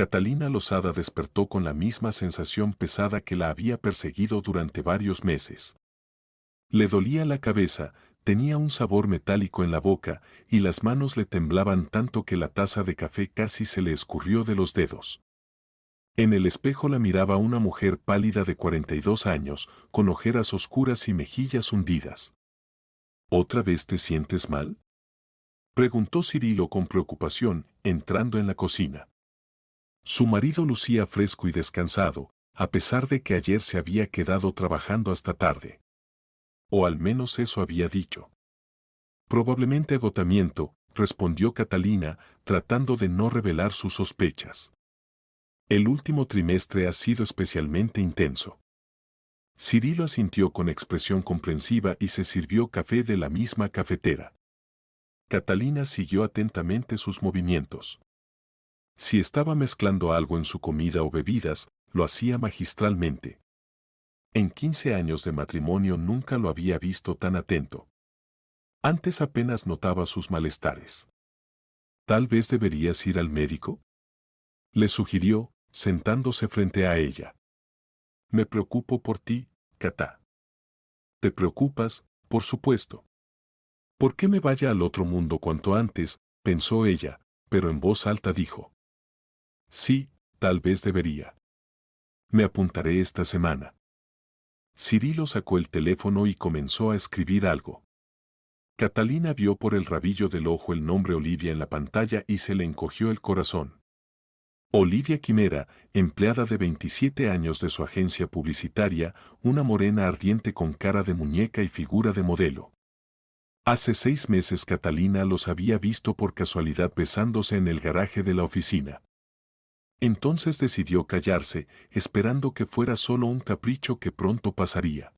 Catalina Losada despertó con la misma sensación pesada que la había perseguido durante varios meses. Le dolía la cabeza, tenía un sabor metálico en la boca y las manos le temblaban tanto que la taza de café casi se le escurrió de los dedos. En el espejo la miraba una mujer pálida de 42 años, con ojeras oscuras y mejillas hundidas. ¿Otra vez te sientes mal?, preguntó Cirilo con preocupación, entrando en la cocina. Su marido lucía fresco y descansado, a pesar de que ayer se había quedado trabajando hasta tarde. O al menos eso había dicho. Probablemente agotamiento, respondió Catalina, tratando de no revelar sus sospechas. El último trimestre ha sido especialmente intenso. Cirilo asintió con expresión comprensiva y se sirvió café de la misma cafetera. Catalina siguió atentamente sus movimientos. Si estaba mezclando algo en su comida o bebidas, lo hacía magistralmente. En 15 años de matrimonio nunca lo había visto tan atento. Antes apenas notaba sus malestares. ¿Tal vez deberías ir al médico?, le sugirió, sentándose frente a ella. Me preocupo por ti, Cata. ¿Te preocupas? Por supuesto. ¿Por qué me vaya al otro mundo cuanto antes?, pensó ella, pero en voz alta dijo. Sí, tal vez debería. Me apuntaré esta semana. Cirilo sacó el teléfono y comenzó a escribir algo. Catalina vio por el rabillo del ojo el nombre Olivia en la pantalla y se le encogió el corazón. Olivia Quimera, empleada de 27 años de su agencia publicitaria, una morena ardiente con cara de muñeca y figura de modelo. Hace 6 meses Catalina los había visto por casualidad besándose en el garaje de la oficina. Entonces decidió callarse, esperando que fuera solo un capricho que pronto pasaría.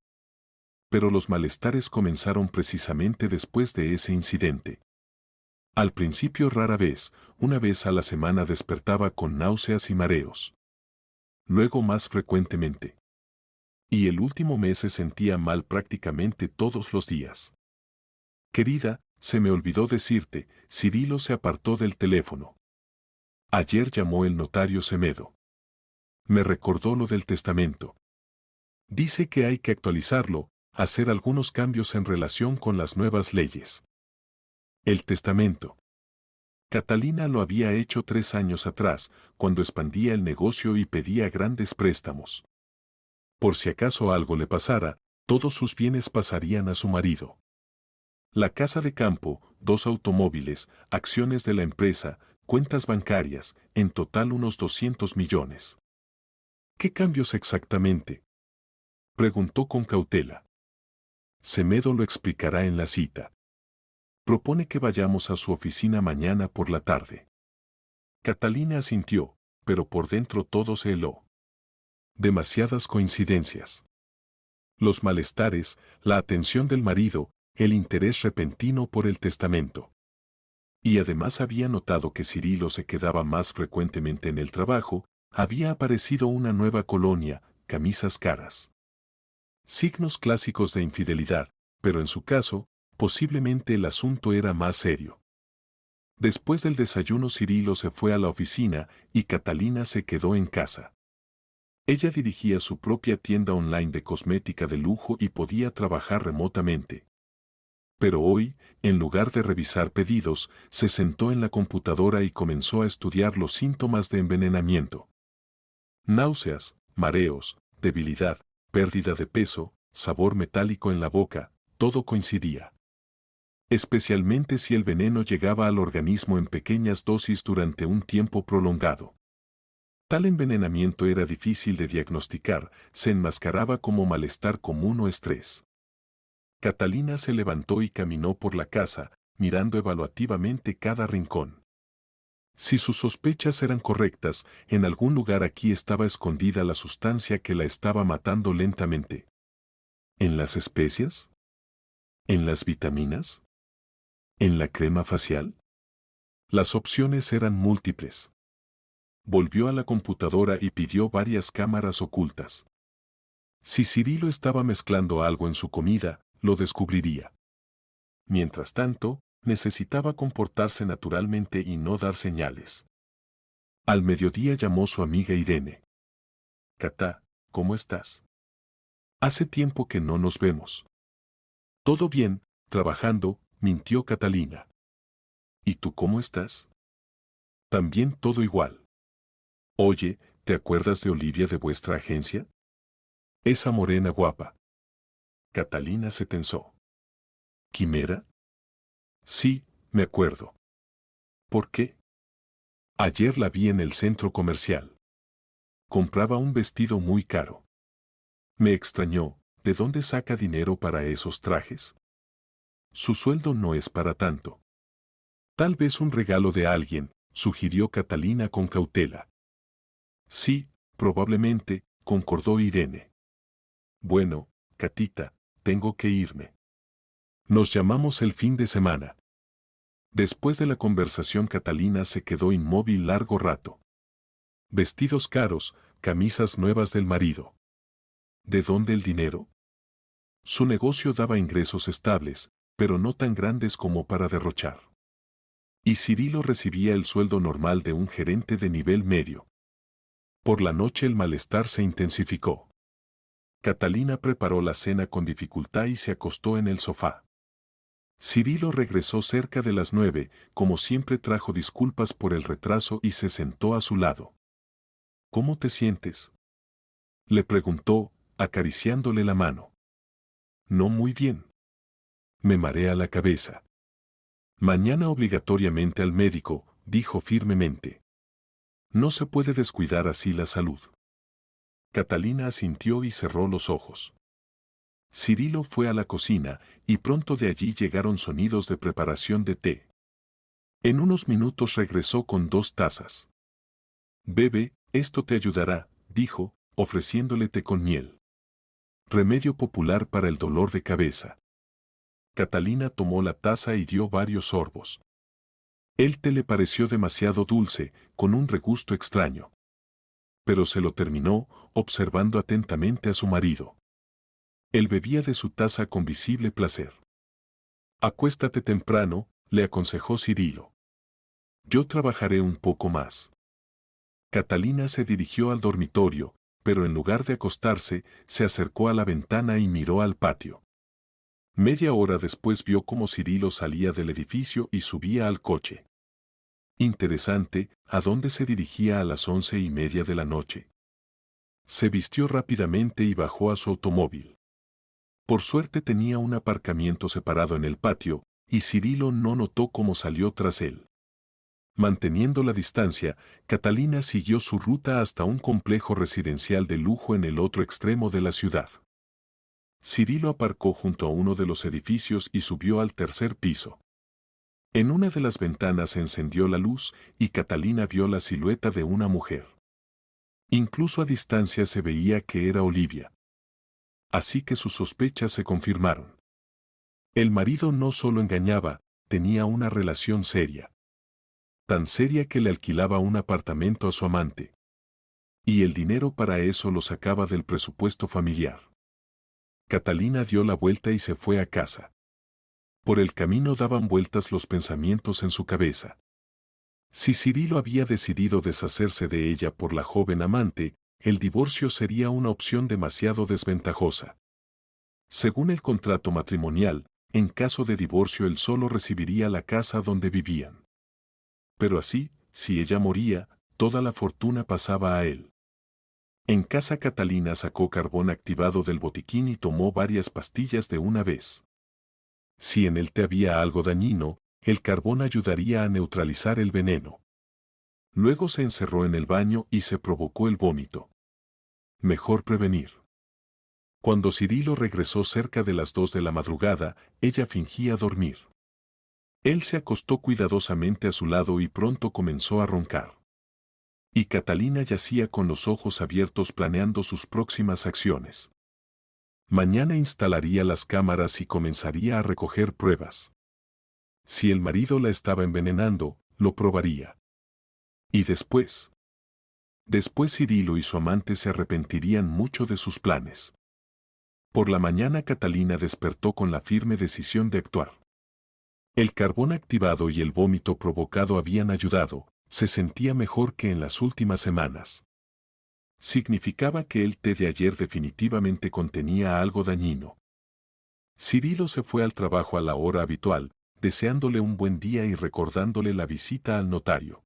Pero los malestares comenzaron precisamente después de ese incidente. Al principio rara vez, una vez a la semana despertaba con náuseas y mareos. Luego más frecuentemente. Y el último mes se sentía mal prácticamente todos los días. Querida, se me olvidó decirte, Cirilo se apartó del teléfono. Ayer llamó el notario Semedo. Me recordó lo del testamento. Dice que hay que actualizarlo, hacer algunos cambios en relación con las nuevas leyes. El testamento. Catalina lo había hecho 3 años atrás, cuando expandía el negocio y pedía grandes préstamos. Por si acaso algo le pasara, todos sus bienes pasarían a su marido. La casa de campo, 2 automóviles, acciones de la empresa, cuentas bancarias, en total unos 200 millones. ¿Qué cambios exactamente?, preguntó con cautela. Semedo lo explicará en la cita. Propone que vayamos a su oficina mañana por la tarde. Catalina asintió, pero por dentro todo se heló. Demasiadas coincidencias. Los malestares, la atención del marido, el interés repentino por el testamento. Y además había notado que Cirilo se quedaba más frecuentemente en el trabajo, había aparecido una nueva colonia, camisas caras. Signos clásicos de infidelidad, pero en su caso, posiblemente el asunto era más serio. Después del desayuno Cirilo se fue a la oficina y Catalina se quedó en casa. Ella dirigía su propia tienda online de cosmética de lujo y podía trabajar remotamente. Pero hoy, en lugar de revisar pedidos, se sentó en la computadora y comenzó a estudiar los síntomas de envenenamiento. Náuseas, mareos, debilidad, pérdida de peso, sabor metálico en la boca, todo coincidía. Especialmente si el veneno llegaba al organismo en pequeñas dosis durante un tiempo prolongado. Tal envenenamiento era difícil de diagnosticar, se enmascaraba como malestar común o estrés. Catalina se levantó y caminó por la casa, mirando evaluativamente cada rincón. Si sus sospechas eran correctas, en algún lugar aquí estaba escondida la sustancia que la estaba matando lentamente. ¿En las especias? ¿En las vitaminas? ¿En la crema facial? Las opciones eran múltiples. Volvió a la computadora y pidió varias cámaras ocultas. Si Cirilo estaba mezclando algo en su comida, lo descubriría. Mientras tanto, necesitaba comportarse naturalmente y no dar señales. Al mediodía llamó su amiga Irene. Cata, ¿cómo estás? Hace tiempo que no nos vemos. Todo bien, trabajando, mintió Catalina. ¿Y tú cómo estás? También todo igual. Oye, ¿te acuerdas de Olivia de vuestra agencia? Esa morena guapa. Catalina se tensó. ¿Quimera? Sí, me acuerdo. ¿Por qué? Ayer la vi en el centro comercial. Compraba un vestido muy caro. Me extrañó, ¿de dónde saca dinero para esos trajes? Su sueldo no es para tanto. Tal vez un regalo de alguien, sugirió Catalina con cautela. Sí, probablemente, concordó Irene. Bueno, Catita, tengo que irme. Nos llamamos el fin de semana. Después de la conversación, Catalina se quedó inmóvil largo rato. Vestidos caros, camisas nuevas del marido. ¿De dónde el dinero? Su negocio daba ingresos estables, pero no tan grandes como para derrochar. Y Cirilo recibía el sueldo normal de un gerente de nivel medio. Por la noche el malestar se intensificó. Catalina preparó la cena con dificultad y se acostó en el sofá. Cirilo regresó cerca de las 9, como siempre trajo disculpas por el retraso y se sentó a su lado. ¿Cómo te sientes? Le preguntó, acariciándole la mano. No muy bien. Me marea la cabeza. Mañana obligatoriamente al médico, dijo firmemente. No se puede descuidar así la salud. Catalina asintió y cerró los ojos. Cirilo fue a la cocina, y pronto de allí llegaron sonidos de preparación de té. En unos minutos regresó con 2 tazas. Bebe, esto te ayudará, dijo, ofreciéndole té con miel. Remedio popular para el dolor de cabeza. Catalina tomó la taza y dio varios sorbos. El té le pareció demasiado dulce, con un regusto extraño. Pero se lo terminó, observando atentamente a su marido. Él bebía de su taza con visible placer. Acuéstate temprano, le aconsejó Cirilo. Yo trabajaré un poco más. Catalina se dirigió al dormitorio, pero en lugar de acostarse, se acercó a la ventana y miró al patio. Media hora después vio cómo Cirilo salía del edificio y subía al coche. Interesante, ¿a dónde se dirigía a las 11:30 de la noche? Se vistió rápidamente y bajó a su automóvil. Por suerte tenía un aparcamiento separado en el patio, y Cirilo no notó cómo salió tras él. Manteniendo la distancia, Catalina siguió su ruta hasta un complejo residencial de lujo en el otro extremo de la ciudad. Cirilo aparcó junto a uno de los edificios y subió al 3er piso. En una de las ventanas se encendió la luz y Catalina vio la silueta de una mujer. Incluso a distancia se veía que era Olivia. Así que sus sospechas se confirmaron. El marido no solo engañaba, tenía una relación seria. Tan seria que le alquilaba un apartamento a su amante. Y el dinero para eso lo sacaba del presupuesto familiar. Catalina dio la vuelta y se fue a casa. Por el camino daban vueltas los pensamientos en su cabeza. Si Cirilo había decidido deshacerse de ella por la joven amante, el divorcio sería una opción demasiado desventajosa. Según el contrato matrimonial, en caso de divorcio él solo recibiría la casa donde vivían. Pero así, si ella moría, toda la fortuna pasaba a él. En casa Catalina sacó carbón activado del botiquín y tomó varias pastillas de una vez. Si en él té había algo dañino, el carbón ayudaría a neutralizar el veneno. Luego se encerró en el baño y se provocó el vómito. Mejor prevenir. Cuando Cirilo regresó cerca de las 2 de la madrugada, ella fingía dormir. Él se acostó cuidadosamente a su lado y pronto comenzó a roncar. Y Catalina yacía con los ojos abiertos planeando sus próximas acciones. Mañana instalaría las cámaras y comenzaría a recoger pruebas. Si el marido la estaba envenenando, lo probaría. ¿Y después? Después Cirilo y su amante se arrepentirían mucho de sus planes. Por la mañana Catalina despertó con la firme decisión de actuar. El carbón activado y el vómito provocado habían ayudado, Se sentía mejor que en las últimas semanas. Significaba que el té de ayer definitivamente contenía algo dañino. Cirilo se fue al trabajo a la hora habitual, deseándole un buen día y recordándole la visita al notario.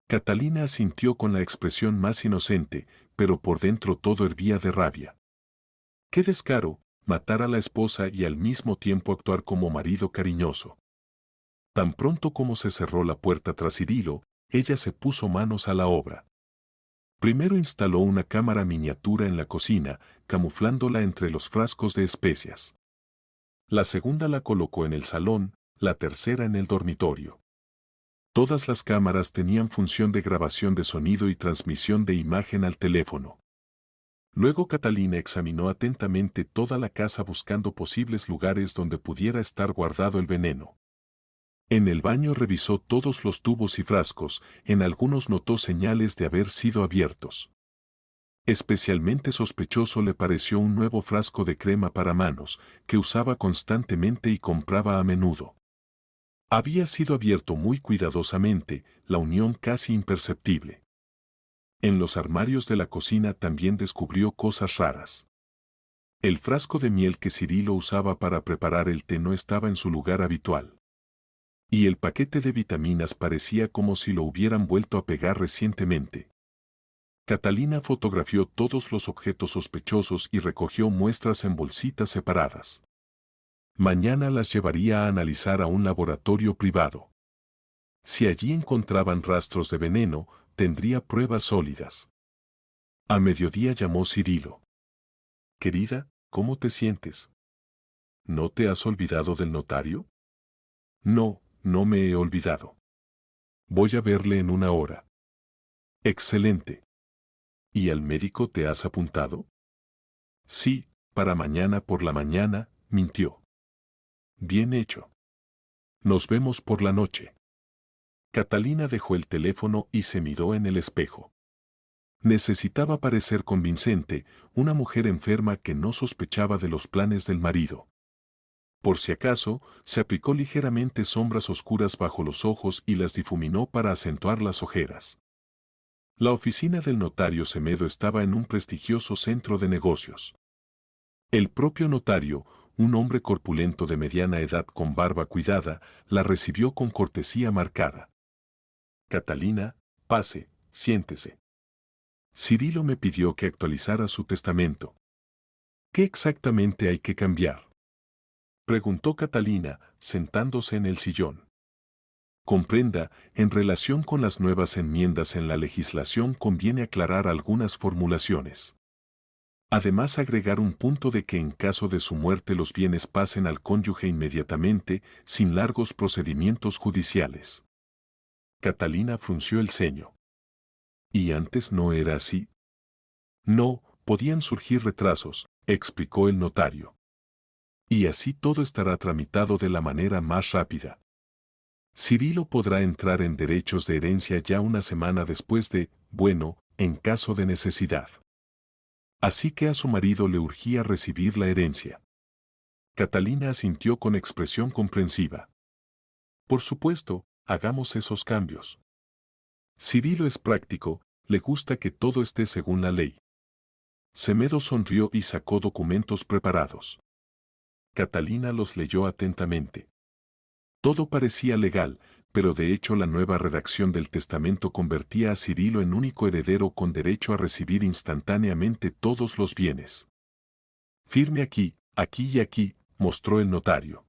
Catalina asintió con la expresión más inocente, pero por dentro todo hervía de rabia. ¡Qué descaro! Matar a la esposa y al mismo tiempo actuar como marido cariñoso. Tan pronto como se cerró la puerta tras Cirilo, ella se puso manos a la obra. Primero instaló una cámara miniatura en la cocina, camuflándola entre los frascos de especias. La segunda la colocó en el salón, la tercera en el dormitorio. Todas las cámaras tenían función de grabación de sonido y transmisión de imagen al teléfono. Luego Catalina examinó atentamente toda la casa buscando posibles lugares donde pudiera estar guardado el veneno. En el baño revisó todos los tubos y frascos, en algunos notó señales de haber sido abiertos. Especialmente sospechoso le pareció un nuevo frasco de crema para manos, que usaba constantemente y compraba a menudo. Había sido abierto muy cuidadosamente, la unión casi imperceptible. En los armarios de la cocina también descubrió cosas raras. El frasco de miel que Cirilo usaba para preparar el té no estaba en su lugar habitual. Y el paquete de vitaminas parecía como si lo hubieran vuelto a pegar recientemente. Catalina fotografió todos los objetos sospechosos y recogió muestras en bolsitas separadas. Mañana las llevaría a analizar a un laboratorio privado. Si allí encontraban rastros de veneno, tendría pruebas sólidas. A mediodía llamó Cirilo. Querida, ¿cómo te sientes? ¿No te has olvidado del notario? No, no me he olvidado. Voy a verle en una hora. Excelente. ¿Y al médico te has apuntado? Sí, para mañana por la mañana, mintió. Bien hecho. Nos vemos por la noche. Catalina dejó el teléfono y se miró en el espejo. Necesitaba parecer convincente, una mujer enferma que no sospechaba de los planes del marido. Por si acaso, se aplicó ligeramente sombras oscuras bajo los ojos y las difuminó para acentuar las ojeras. La oficina del notario Semedo estaba en un prestigioso centro de negocios. El propio notario, un hombre corpulento de mediana edad con barba cuidada, la recibió con cortesía marcada. Catalina, pase, siéntese. Cirilo me pidió que actualizara su testamento. ¿Qué exactamente hay que cambiar?, preguntó Catalina, sentándose en el sillón. Comprenda, en relación con las nuevas enmiendas en la legislación conviene aclarar algunas formulaciones. Además agregar un punto de que en caso de su muerte los bienes pasen al cónyuge inmediatamente, sin largos procedimientos judiciales. Catalina frunció el ceño. ¿Y antes no era así? No, podían surgir retrasos, explicó el notario. Y así todo estará tramitado de la manera más rápida. Cirilo podrá entrar en derechos de herencia ya una semana después de, bueno, en caso de necesidad. Así que a su marido le urgía recibir la herencia. Catalina asintió con expresión comprensiva. Por supuesto, hagamos esos cambios. Cirilo es práctico, le gusta que todo esté según la ley. Semedo sonrió y sacó documentos preparados. Catalina los leyó atentamente. Todo parecía legal, pero de hecho la nueva redacción del testamento convertía a Cirilo en único heredero con derecho a recibir instantáneamente todos los bienes. Firme aquí, aquí y aquí, mostró el notario.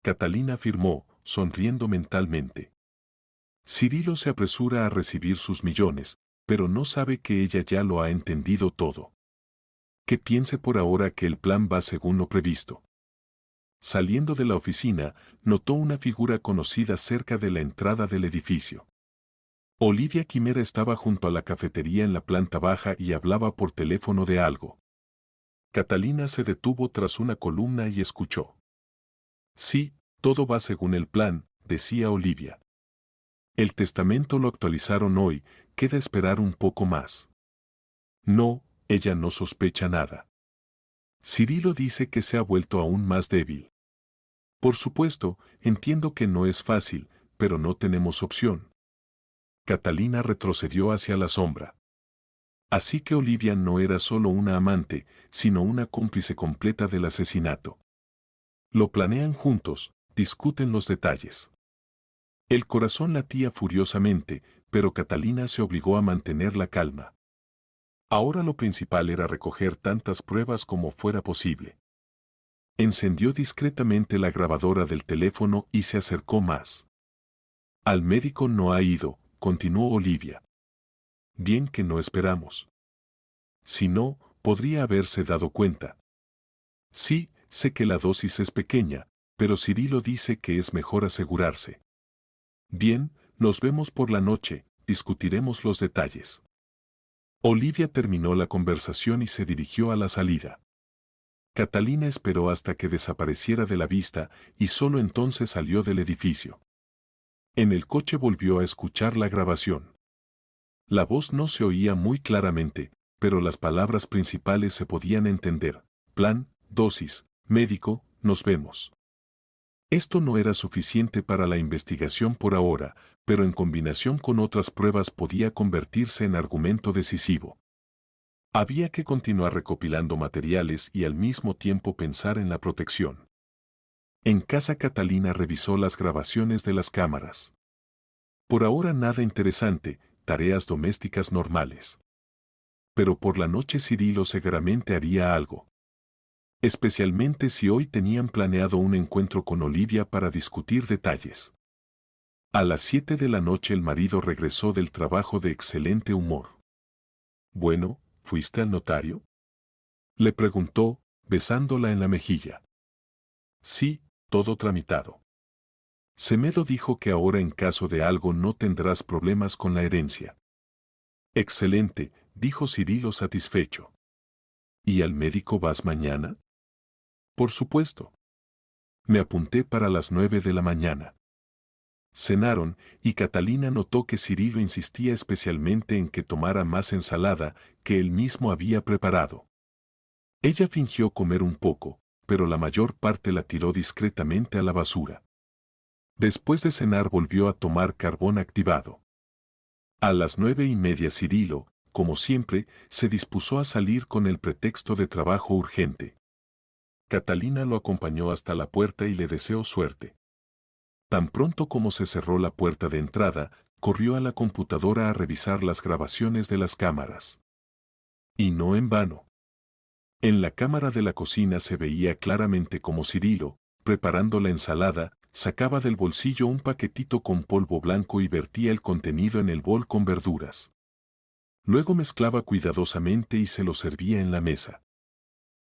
Catalina firmó, sonriendo mentalmente. Cirilo se apresura a recibir sus millones, pero no sabe que ella ya lo ha entendido todo. Que piense por ahora que el plan va según lo previsto. Saliendo de la oficina, notó una figura conocida cerca de la entrada del edificio. Olivia Quimera estaba junto a la cafetería en la planta baja y hablaba por teléfono de algo. Catalina se detuvo tras una columna y escuchó. Sí, todo va según el plan, decía Olivia. El testamento lo actualizaron hoy, queda esperar un poco más. No, ella no sospecha nada. Cirilo dice que se ha vuelto aún más débil. Por supuesto, entiendo que no es fácil, pero no tenemos opción. Catalina retrocedió hacia la sombra. Así que Olivia no era solo una amante, sino una cómplice completa del asesinato. Lo planean juntos, discuten los detalles. El corazón latía furiosamente, pero Catalina se obligó a mantener la calma. Ahora lo principal era recoger tantas pruebas como fuera posible. Encendió discretamente la grabadora del teléfono y se acercó más. Al médico no ha ido, continuó Olivia. Bien que no esperamos. Si no, podría haberse dado cuenta. Sí, sé que la dosis es pequeña, pero Cirilo dice que es mejor asegurarse. Bien, nos vemos por la noche, discutiremos los detalles. Olivia terminó la conversación y se dirigió a la salida. Catalina esperó hasta que desapareciera de la vista y solo entonces salió del edificio. En el coche volvió a escuchar la grabación. La voz no se oía muy claramente, pero las palabras principales se podían entender. Plan, dosis, médico, nos vemos. Esto no era suficiente para la investigación por ahora, pero en combinación con otras pruebas podía convertirse en argumento decisivo. Había que continuar recopilando materiales y al mismo tiempo pensar en la protección. En casa Catalina revisó las grabaciones de las cámaras. Por ahora nada interesante, tareas domésticas normales. Pero por la noche Cirilo seguramente haría algo. Especialmente si hoy tenían planeado un encuentro con Olivia para discutir detalles. A las 7 de la noche el marido regresó del trabajo de excelente humor. Bueno, ¿fuiste al notario? Le preguntó, besándola en la mejilla. Sí, todo tramitado. Semedo dijo que ahora en caso de algo no tendrás problemas con la herencia. Excelente, dijo Cirilo satisfecho. ¿Y al médico vas mañana? Por supuesto. Me apunté para las 9 de la mañana. Cenaron, y Catalina notó que Cirilo insistía especialmente en que tomara más ensalada que él mismo había preparado. Ella fingió comer un poco, pero la mayor parte la tiró discretamente a la basura. Después de cenar volvió a tomar carbón activado. A las 9:30 Cirilo, como siempre, se dispuso a salir con el pretexto de trabajo urgente. Catalina lo acompañó hasta la puerta y le deseó suerte. Tan pronto como se cerró la puerta de entrada, corrió a la computadora a revisar las grabaciones de las cámaras. Y no en vano. En la cámara de la cocina se veía claramente como Cirilo, preparando la ensalada, sacaba del bolsillo un paquetito con polvo blanco y vertía el contenido en el bol con verduras. Luego mezclaba cuidadosamente y se lo servía en la mesa.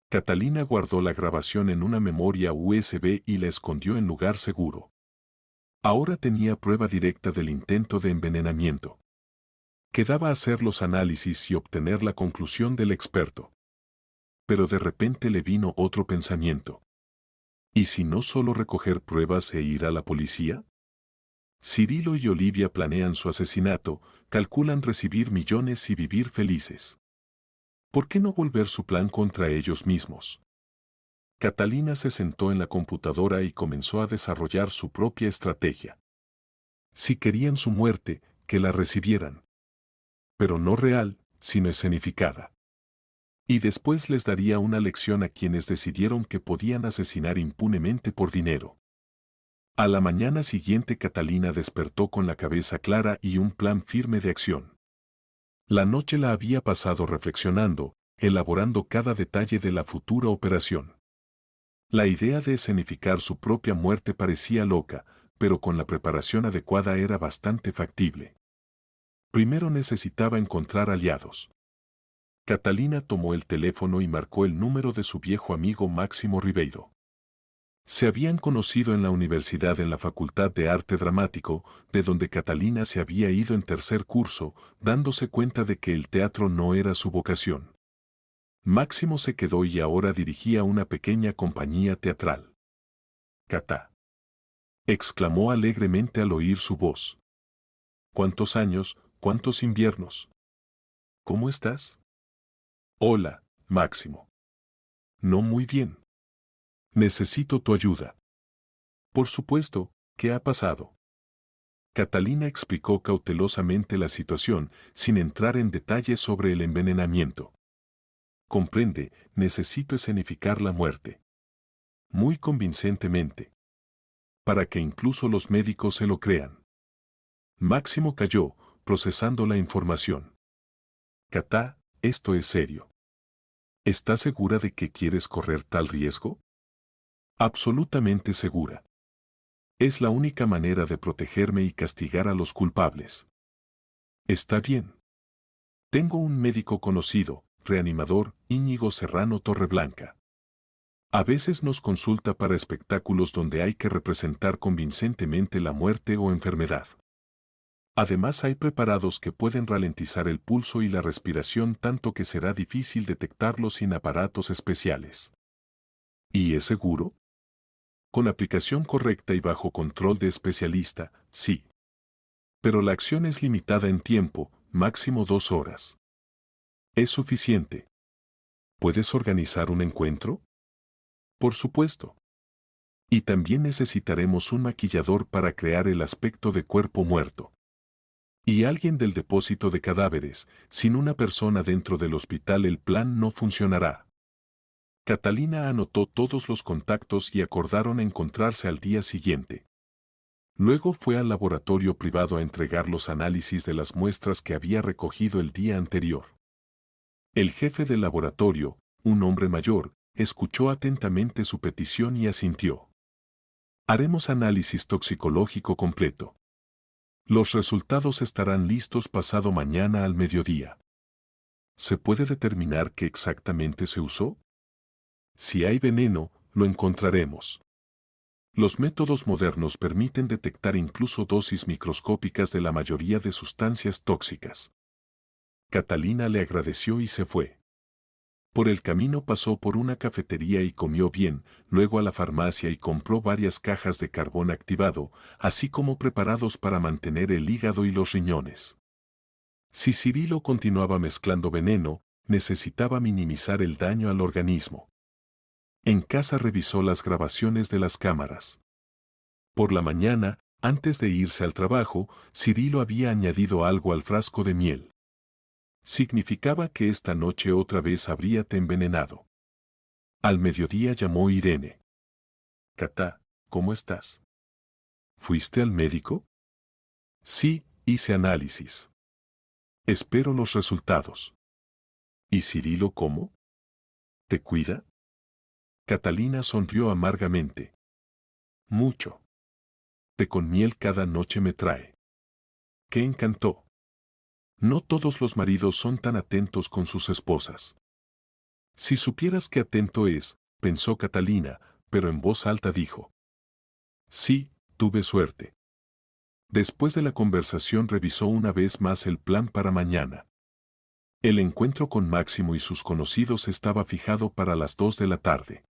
Catalina guardó la grabación en una memoria USB y la escondió en lugar seguro. Ahora tenía prueba directa del intento de envenenamiento. Quedaba hacer los análisis y obtener la conclusión del experto. Pero de repente le vino otro pensamiento. ¿Y si no solo recoger pruebas e ir a la policía? Cirilo y Olivia planean su asesinato, calculan recibir millones y vivir felices. ¿Por qué no volver su plan contra ellos mismos? Catalina se sentó en la computadora y comenzó a desarrollar su propia estrategia. Si querían su muerte, que la recibieran. Pero no real, sino escenificada. Y después les daría una lección a quienes decidieron que podían asesinar impunemente por dinero. A la mañana siguiente Catalina despertó con la cabeza clara y un plan firme de acción. La noche la había pasado reflexionando, elaborando cada detalle de la futura operación. La idea de escenificar su propia muerte parecía loca, pero con la preparación adecuada era bastante factible. Primero necesitaba encontrar aliados. Catalina tomó el teléfono y marcó el número de su viejo amigo Máximo Ribeiro. Se habían conocido en la universidad en la Facultad de Arte Dramático, de donde Catalina se había ido en tercer curso, dándose cuenta de que el teatro no era su vocación. Máximo se quedó y ahora dirigía una pequeña compañía teatral. Cata. Exclamó alegremente al oír su voz. ¿Cuántos años, cuántos inviernos? ¿Cómo estás? Hola, Máximo. No muy bien. Necesito tu ayuda. Por supuesto, ¿qué ha pasado? Catalina explicó cautelosamente la situación, sin entrar en detalles sobre el envenenamiento. Comprende, necesito escenificar la muerte. Muy convincentemente. Para que incluso los médicos se lo crean. Máximo calló, procesando la información. Catá, esto es serio. ¿Estás segura de que quieres correr tal riesgo? Absolutamente segura. Es la única manera de protegerme y castigar a los culpables. Está bien. Tengo un médico conocido, reanimador, Íñigo Serrano Torreblanca. A veces nos consulta para espectáculos donde hay que representar convincentemente la muerte o enfermedad. Además hay preparados que pueden ralentizar el pulso y la respiración tanto que será difícil detectarlos sin aparatos especiales. ¿Y es seguro? Con aplicación correcta y bajo control de especialista, sí. Pero la acción es limitada en tiempo, máximo 2 horas. ¿Es suficiente? ¿Puedes organizar un encuentro? Por supuesto. Y también necesitaremos un maquillador para crear el aspecto de cuerpo muerto. Y alguien del depósito de cadáveres. Sin una persona dentro del hospital el plan no funcionará. Catalina anotó todos los contactos y acordaron encontrarse al día siguiente. Luego fue al laboratorio privado a entregar los análisis de las muestras que había recogido el día anterior. El jefe del laboratorio, un hombre mayor, escuchó atentamente su petición y asintió. Haremos análisis toxicológico completo. Los resultados estarán listos pasado mañana al mediodía. ¿Se puede determinar qué exactamente se usó? Si hay veneno, lo encontraremos. Los métodos modernos permiten detectar incluso dosis microscópicas de la mayoría de sustancias tóxicas. Catalina le agradeció y se fue. Por el camino pasó por una cafetería y comió bien, luego a la farmacia y compró varias cajas de carbón activado, así como preparados para mantener el hígado y los riñones. Si Cirilo continuaba mezclando veneno, necesitaba minimizar el daño al organismo. En casa revisó las grabaciones de las cámaras. Por la mañana, antes de irse al trabajo, Cirilo había añadido algo al frasco de miel. Significaba que esta noche otra vez habríate envenenado. Al mediodía llamó Irene. Catá, ¿cómo estás? ¿Fuiste al médico? Sí, hice análisis. Espero los resultados. ¿Y Cirilo cómo? ¿Te cuida? Catalina sonrió amargamente. Mucho. Té con miel cada noche me trae. ¡Qué encantó! No todos los maridos son tan atentos con sus esposas. Si supieras qué atento es, pensó Catalina, pero en voz alta dijo. Sí, tuve suerte. Después de la conversación revisó una vez más el plan para mañana. El encuentro con Máximo y sus conocidos estaba fijado para las 2 de la tarde.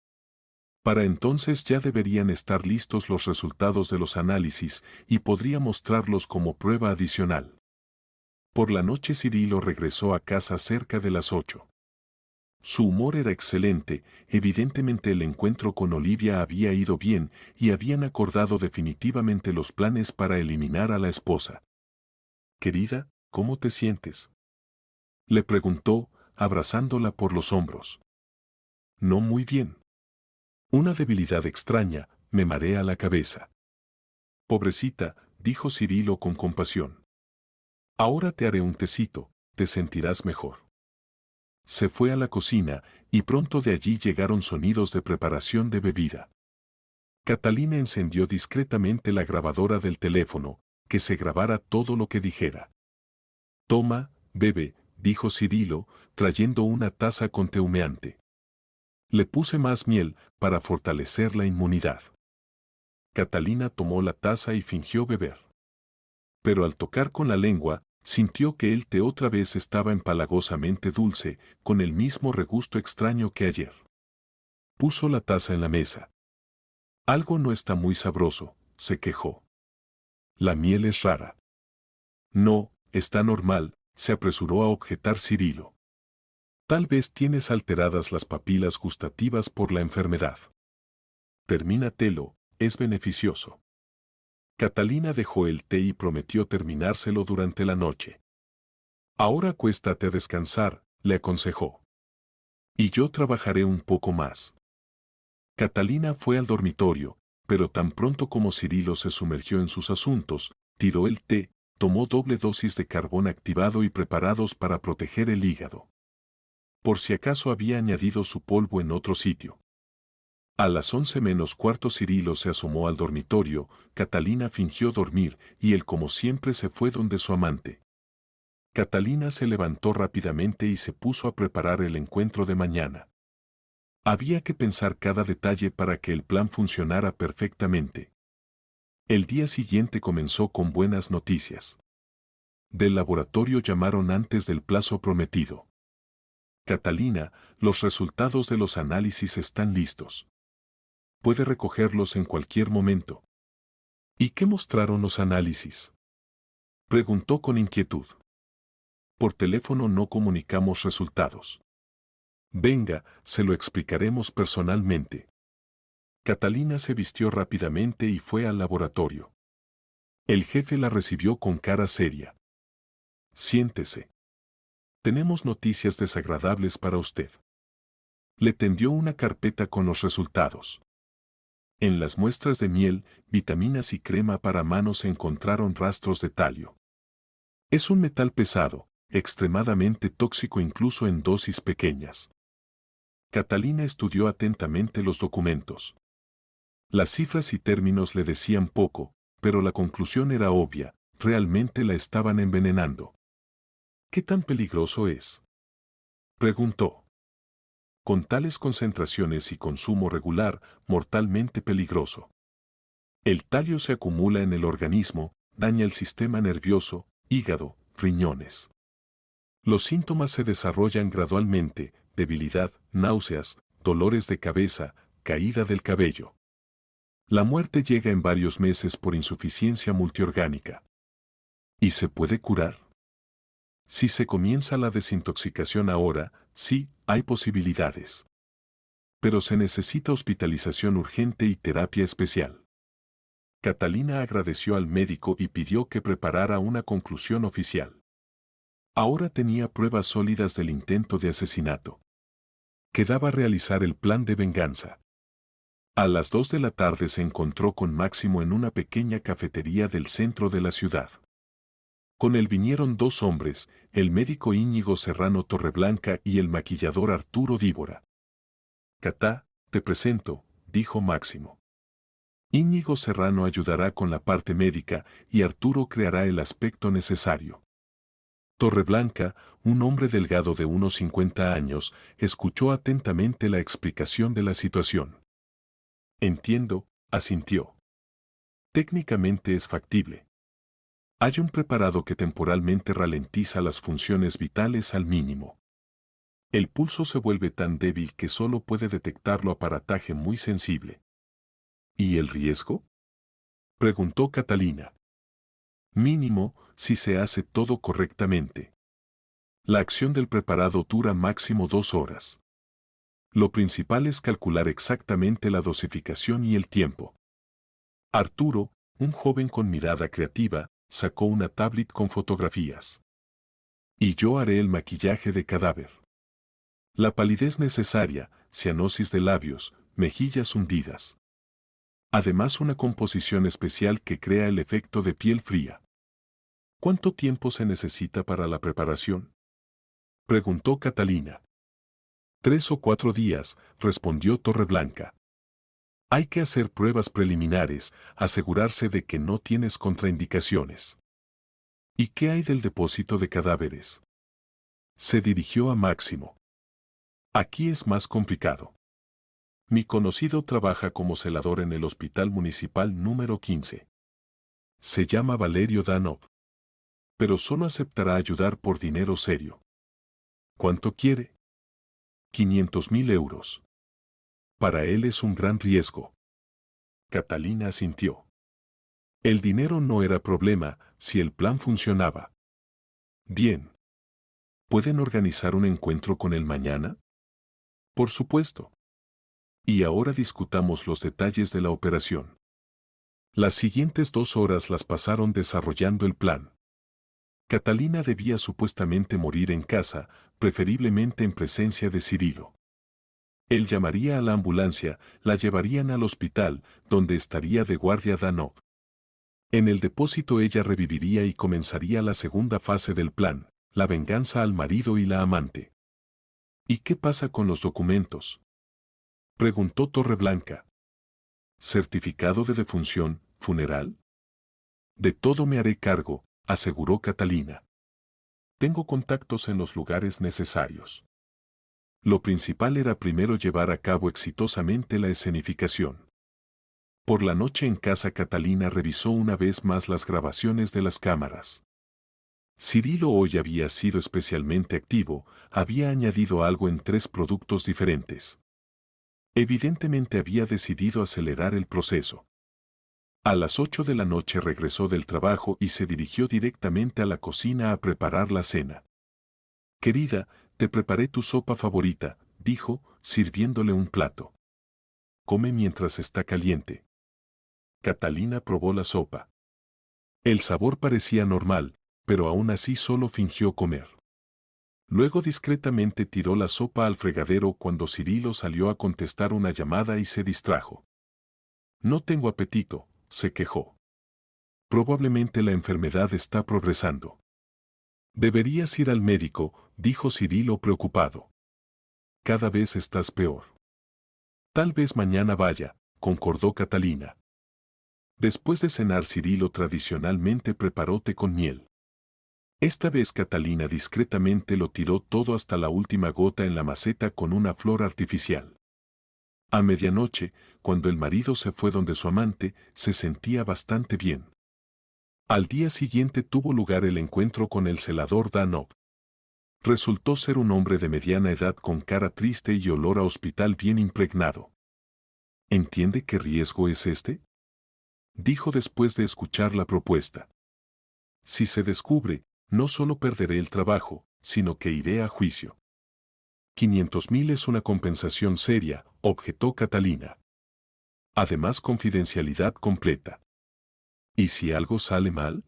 Para entonces ya deberían estar listos los resultados de los análisis y podría mostrarlos como prueba adicional. Por la noche Cirilo regresó a casa cerca de las 8. Su humor era excelente, evidentemente el encuentro con Olivia había ido bien y habían acordado definitivamente los planes para eliminar a la esposa. Querida, ¿cómo te sientes? Le preguntó, abrazándola por los hombros. No muy bien. Una debilidad extraña, me marea la cabeza. Pobrecita, dijo Cirilo con compasión. Ahora te haré un tecito, te sentirás mejor. Se fue a la cocina, y pronto de allí llegaron sonidos de preparación de bebida. Catalina encendió discretamente la grabadora del teléfono, que se grabara todo lo que dijera. Toma, bebe, dijo Cirilo, trayendo una taza con té humeante. Le puse más miel, para fortalecer la inmunidad. Catalina tomó la taza y fingió beber. Pero al tocar con la lengua, sintió que el té otra vez estaba empalagosamente dulce, con el mismo regusto extraño que ayer. Puso la taza en la mesa. Algo no está muy sabroso, se quejó. La miel es rara. No, está normal, se apresuró a objetar Cirilo. Tal vez tienes alteradas las papilas gustativas por la enfermedad. Termínatelo, es beneficioso. Catalina dejó el té y prometió terminárselo durante la noche. Ahora acuéstate a descansar, le aconsejó. Y yo trabajaré un poco más. Catalina fue al dormitorio, pero tan pronto como Cirilo se sumergió en sus asuntos, tiró el té, tomó doble dosis de carbón activado y preparados para proteger el hígado. Por si acaso había añadido su polvo en otro sitio. A las 11 menos cuarto Cirilo se asomó al dormitorio, Catalina fingió dormir y él como siempre se fue donde su amante. Catalina se levantó rápidamente y se puso a preparar el encuentro de mañana. Había que pensar cada detalle para que el plan funcionara perfectamente. El día siguiente comenzó con buenas noticias. Del laboratorio llamaron antes del plazo prometido. Catalina, los resultados de los análisis están listos. Puede recogerlos en cualquier momento. ¿Y qué mostraron los análisis?, preguntó con inquietud. Por teléfono no comunicamos resultados. Venga, se lo explicaremos personalmente. Catalina se vistió rápidamente y fue al laboratorio. El jefe la recibió con cara seria. Siéntese. Tenemos noticias desagradables para usted. Le tendió una carpeta con los resultados. En las muestras de miel, vitaminas y crema para manos se encontraron rastros de talio. Es un metal pesado, extremadamente tóxico incluso en dosis pequeñas. Catalina estudió atentamente los documentos. Las cifras y términos le decían poco, pero la conclusión era obvia, realmente la estaban envenenando. ¿Qué tan peligroso es?, preguntó. Con tales concentraciones y consumo regular, mortalmente peligroso. El talio se acumula en el organismo, daña el sistema nervioso, hígado, riñones. Los síntomas se desarrollan gradualmente: debilidad, náuseas, dolores de cabeza, caída del cabello. La muerte llega en varios meses por insuficiencia multiorgánica. ¿Y se puede curar? Si se comienza la desintoxicación ahora, sí, hay posibilidades. Pero se necesita hospitalización urgente y terapia especial. Catalina agradeció al médico y pidió que preparara una conclusión oficial. Ahora tenía pruebas sólidas del intento de asesinato. Quedaba realizar el plan de venganza. A las 2 de la tarde se encontró con Máximo en una pequeña cafetería del centro de la ciudad. Con él vinieron dos hombres, el médico Íñigo Serrano Torreblanca y el maquillador Arturo Dívora. Catá, te presento, dijo Máximo. Íñigo Serrano ayudará con la parte médica y Arturo creará el aspecto necesario. Torreblanca, un hombre delgado de unos 50 años, escuchó atentamente la explicación de la situación. Entiendo, asintió. Técnicamente es factible. Hay un preparado que temporalmente ralentiza las funciones vitales al mínimo. El pulso se vuelve tan débil que solo puede detectarlo aparataje muy sensible. ¿Y el riesgo?, preguntó Catalina. Mínimo, si se hace todo correctamente. La acción del preparado dura máximo 2 horas. Lo principal es calcular exactamente la dosificación y el tiempo. Arturo, un joven con mirada creativa, sacó una tablet con fotografías. Y yo haré el maquillaje de cadáver. La palidez necesaria, cianosis de labios, mejillas hundidas. Además una composición especial que crea el efecto de piel fría. ¿Cuánto tiempo se necesita para la preparación?, preguntó Catalina. 3 o 4 días, respondió Torreblanca. Hay que hacer pruebas preliminares, asegurarse de que no tienes contraindicaciones. ¿Y qué hay del depósito de cadáveres?, se dirigió a Máximo. Aquí es más complicado. Mi conocido trabaja como celador en el Hospital Municipal número 15. Se llama Valerio Danov. Pero solo aceptará ayudar por dinero serio. ¿Cuánto quiere? 500.000 euros. Para él es un gran riesgo. Catalina asintió. El dinero no era problema si el plan funcionaba. Bien. ¿Pueden organizar un encuentro con él mañana? Por supuesto. Y ahora discutamos los detalles de la operación. Las siguientes 2 horas las pasaron desarrollando el plan. Catalina debía supuestamente morir en casa, preferiblemente en presencia de Cirilo. Él llamaría a la ambulancia, la llevarían al hospital, donde estaría de guardia Danov. En el depósito ella reviviría y comenzaría la segunda fase del plan, la venganza al marido y la amante. ¿Y qué pasa con los documentos?, preguntó Torreblanca. ¿Certificado de defunción, funeral? De todo me haré cargo, aseguró Catalina. Tengo contactos en los lugares necesarios. Lo principal era primero llevar a cabo exitosamente la escenificación. Por la noche en casa Catalina revisó una vez más las grabaciones de las cámaras. Cirilo hoy había sido especialmente activo, había añadido algo en 3 productos diferentes. Evidentemente había decidido acelerar el proceso. A las 8 de la noche regresó del trabajo y se dirigió directamente a la cocina a preparar la cena. Querida, te preparé tu sopa favorita, dijo, sirviéndole un plato. Come mientras está caliente. Catalina probó la sopa. El sabor parecía normal, pero aún así solo fingió comer. Luego discretamente tiró la sopa al fregadero cuando Cirilo salió a contestar una llamada y se distrajo. No tengo apetito, se quejó. Probablemente la enfermedad está progresando. Deberías ir al médico, dijo Cirilo preocupado. Cada vez estás peor. Tal vez mañana vaya, concordó Catalina. Después de cenar Cirilo tradicionalmente preparó té con miel. Esta vez Catalina discretamente lo tiró todo hasta la última gota en la maceta con una flor artificial. A medianoche, cuando el marido se fue donde su amante, se sentía bastante bien. Al día siguiente tuvo lugar el encuentro con el celador Danov. Resultó ser un hombre de mediana edad con cara triste y olor a hospital bien impregnado. ¿Entiende qué riesgo es este?, dijo después de escuchar la propuesta. Si se descubre, no solo perderé el trabajo, sino que iré a juicio. 500.000 es una compensación seria, objetó Catalina. Además, confidencialidad completa. ¿Y si algo sale mal?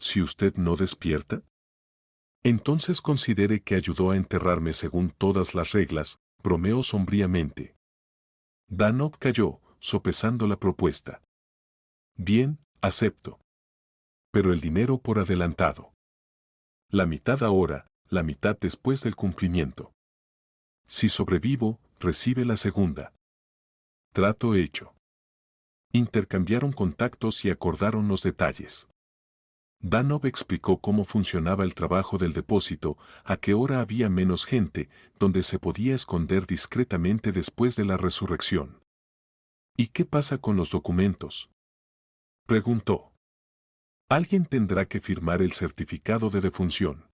¿Si usted no despierta? Entonces considere que ayudó a enterrarme según todas las reglas, bromeó sombríamente. Danov calló, sopesando la propuesta. Bien, acepto. Pero el dinero por adelantado. La mitad ahora, la mitad después del cumplimiento. Si sobrevivo, recibe la segunda. Trato hecho. Intercambiaron contactos y acordaron los detalles. Danov explicó cómo funcionaba el trabajo del depósito, a qué hora había menos gente, donde se podía esconder discretamente después de la resurrección. ¿Y qué pasa con los documentos?, preguntó. Alguien tendrá que firmar el certificado de defunción.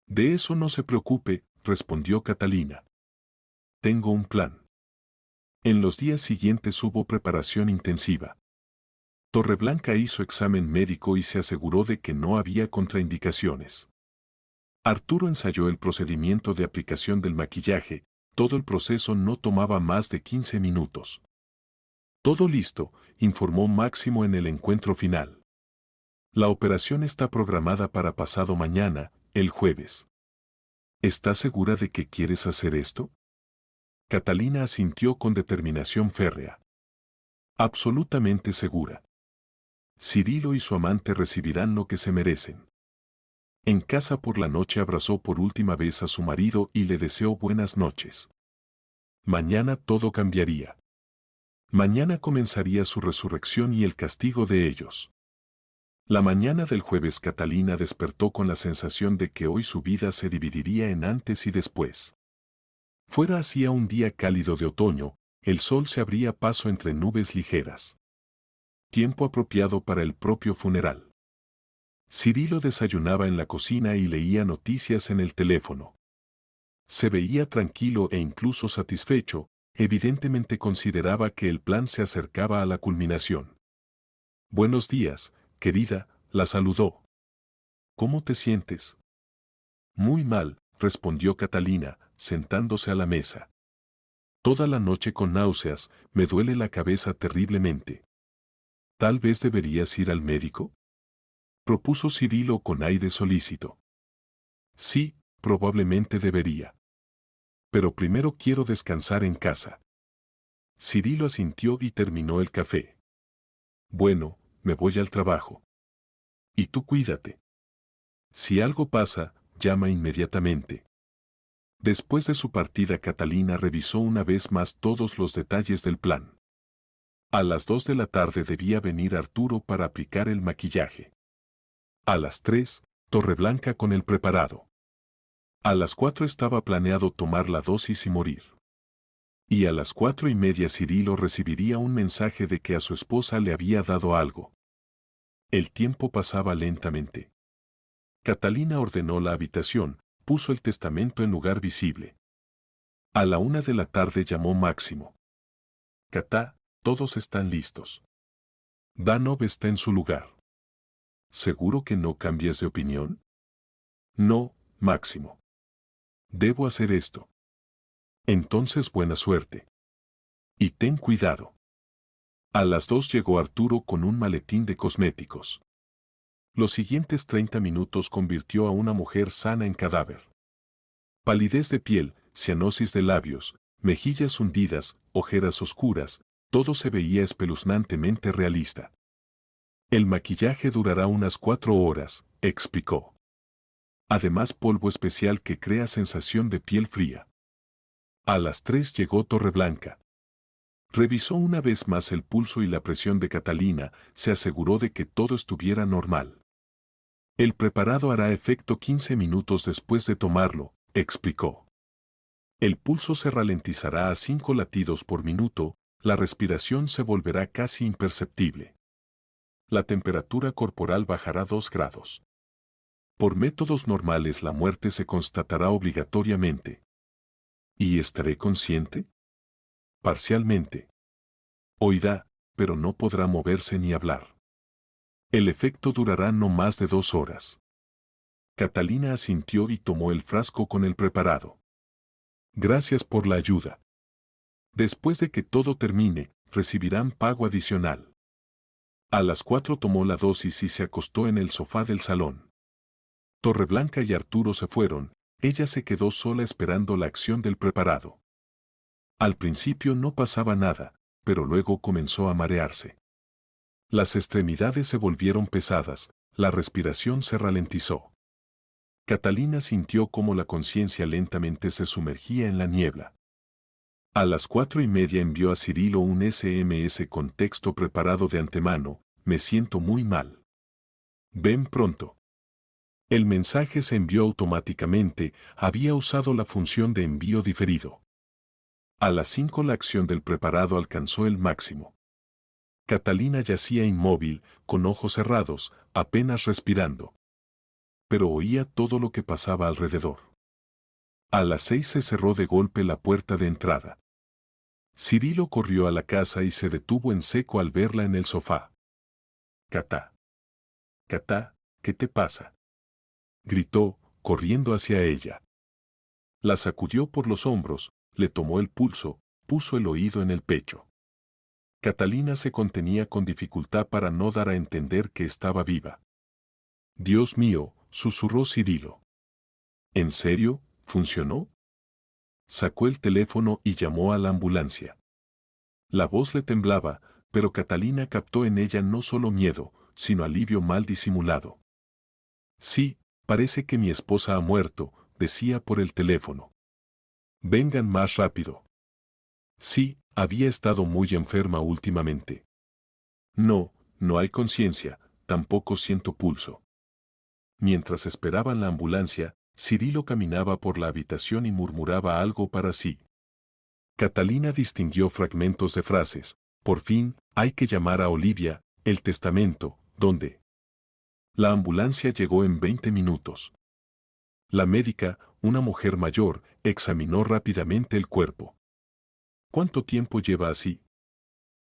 De eso no se preocupe, respondió Catalina. Tengo un plan. En los días siguientes hubo preparación intensiva. Torreblanca hizo examen médico y se aseguró de que no había contraindicaciones. Arturo ensayó el procedimiento de aplicación del maquillaje, todo el proceso no tomaba más de 15 minutos. Todo listo, informó Máximo en el encuentro final. La operación está programada para pasado mañana, el jueves. ¿Estás segura de que quieres hacer esto?, Catalina asintió con determinación férrea. Absolutamente segura. Cirilo y su amante recibirán lo que se merecen. En casa por la noche abrazó por última vez a su marido y le deseó buenas noches. Mañana todo cambiaría. Mañana comenzaría su resurrección y el castigo de ellos. La mañana del jueves Catalina despertó con la sensación de que hoy su vida se dividiría en antes y después. Fuera hacía un día cálido de otoño, el sol se abría paso entre nubes ligeras. Tiempo apropiado para el propio funeral. Cirilo desayunaba en la cocina y leía noticias en el teléfono. Se veía tranquilo e incluso satisfecho, evidentemente consideraba que el plan se acercaba a la culminación. Buenos días, querida, la saludó. ¿Cómo te sientes? Muy mal, respondió Catalina, sentándose a la mesa. Toda la noche con náuseas, me duele la cabeza terriblemente. Tal vez deberías ir al médico, propuso Cirilo con aire solícito. Sí, probablemente debería. Pero primero quiero descansar en casa. Cirilo asintió y terminó el café. Bueno, me voy al trabajo. Y tú cuídate. Si algo pasa, llama inmediatamente. Después de su partida, Catalina revisó una vez más todos los detalles del plan. A las 2 de la tarde debía venir Arturo para aplicar el maquillaje. A las 3, Torreblanca con el preparado. A las 4 estaba planeado tomar la dosis y morir. Y a las 4:30 Cirilo recibiría un mensaje de que a su esposa le había dado algo. El tiempo pasaba lentamente. Catalina ordenó la habitación, puso el testamento en lugar visible. A la 1 de la tarde llamó Máximo. Catá, todos están listos. Danov está en su lugar. ¿Seguro que no cambias de opinión? No, Máximo. Debo hacer esto. Entonces buena suerte. Y ten cuidado. A las 2 llegó Arturo con un maletín de cosméticos. Los siguientes 30 minutos convirtió a una mujer sana en cadáver. Palidez de piel, cianosis de labios, mejillas hundidas, ojeras oscuras, todo se veía espeluznantemente realista. El maquillaje durará unas 4 horas, explicó. Además, polvo especial que crea sensación de piel fría. A las 3 llegó Torreblanca. Revisó una vez más el pulso y la presión de Catalina, se aseguró de que todo estuviera normal. El preparado hará efecto 15 minutos después de tomarlo, explicó. El pulso se ralentizará a 5 latidos por minuto, la respiración se volverá casi imperceptible. La temperatura corporal bajará 2 grados. Por métodos normales la muerte se constatará obligatoriamente. ¿Y estaré consciente? Parcialmente. Oirá, pero no podrá moverse ni hablar. El efecto durará no más de 2 horas. Catalina asintió y tomó el frasco con el preparado. Gracias por la ayuda. Después de que todo termine, recibirán pago adicional. A las 4 tomó la dosis y se acostó en el sofá del salón. Torreblanca y Arturo se fueron, ella se quedó sola esperando la acción del preparado. Al principio no pasaba nada, pero luego comenzó a marearse. Las extremidades se volvieron pesadas, la respiración se ralentizó. Catalina sintió cómo la conciencia lentamente se sumergía en la niebla. A las 4:30 envió a Cirilo un SMS con texto preparado de antemano: me siento muy mal. Ven pronto. El mensaje se envió automáticamente, había usado la función de envío diferido. A las 5 la acción del preparado alcanzó el máximo. Catalina yacía inmóvil, con ojos cerrados, apenas respirando. Pero oía todo lo que pasaba alrededor. A las 6 se cerró de golpe la puerta de entrada. Cirilo corrió a la casa y se detuvo en seco al verla en el sofá. Catá. Catá, ¿qué te pasa? Gritó, corriendo hacia ella. La sacudió por los hombros, le tomó el pulso, puso el oído en el pecho. Catalina se contenía con dificultad para no dar a entender que estaba viva. Dios mío, susurró Cirilo. ¿En serio? ¿Funcionó? Sacó el teléfono y llamó a la ambulancia. La voz le temblaba, pero Catalina captó en ella no solo miedo, sino alivio mal disimulado. Sí, parece que mi esposa ha muerto, decía por el teléfono. Vengan más rápido. Sí, había estado muy enferma últimamente. No, no hay conciencia, tampoco siento pulso. Mientras esperaban la ambulancia, Cirilo caminaba por la habitación y murmuraba algo para sí. Catalina distinguió fragmentos de frases. Por fin, hay que llamar a Olivia, el testamento, ¿dónde? La ambulancia llegó en 20 minutos. La médica, una mujer mayor, examinó rápidamente el cuerpo. ¿Cuánto tiempo lleva así?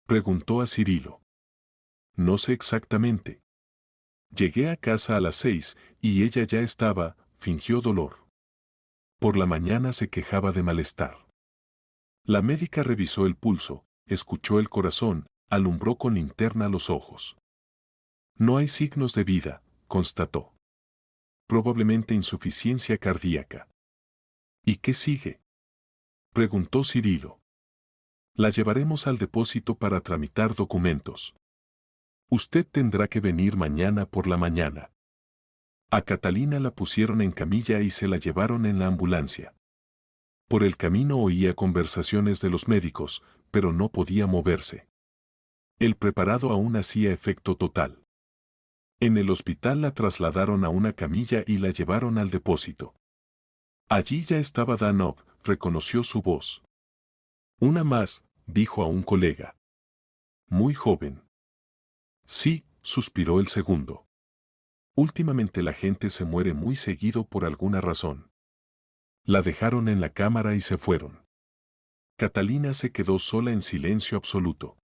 Preguntó a Cirilo. No sé exactamente. Llegué a casa a las 6 y ella ya estaba, fingió dolor. Por la mañana se quejaba de malestar. La médica revisó el pulso, escuchó el corazón, alumbró con linterna los ojos. No hay signos de vida, constató. Probablemente insuficiencia cardíaca. ¿Y qué sigue?, preguntó Cirilo. La llevaremos al depósito para tramitar documentos. Usted tendrá que venir mañana por la mañana. A Catalina la pusieron en camilla y se la llevaron en la ambulancia. Por el camino oía conversaciones de los médicos, pero no podía moverse. El preparado aún hacía efecto total. En el hospital la trasladaron a una camilla y la llevaron al depósito. Allí ya estaba Danov, reconoció su voz. Una más, dijo a un colega. Muy joven. Sí, suspiró el segundo. Últimamente la gente se muere muy seguido por alguna razón. La dejaron en la cámara y se fueron. Catalina se quedó sola en silencio absoluto.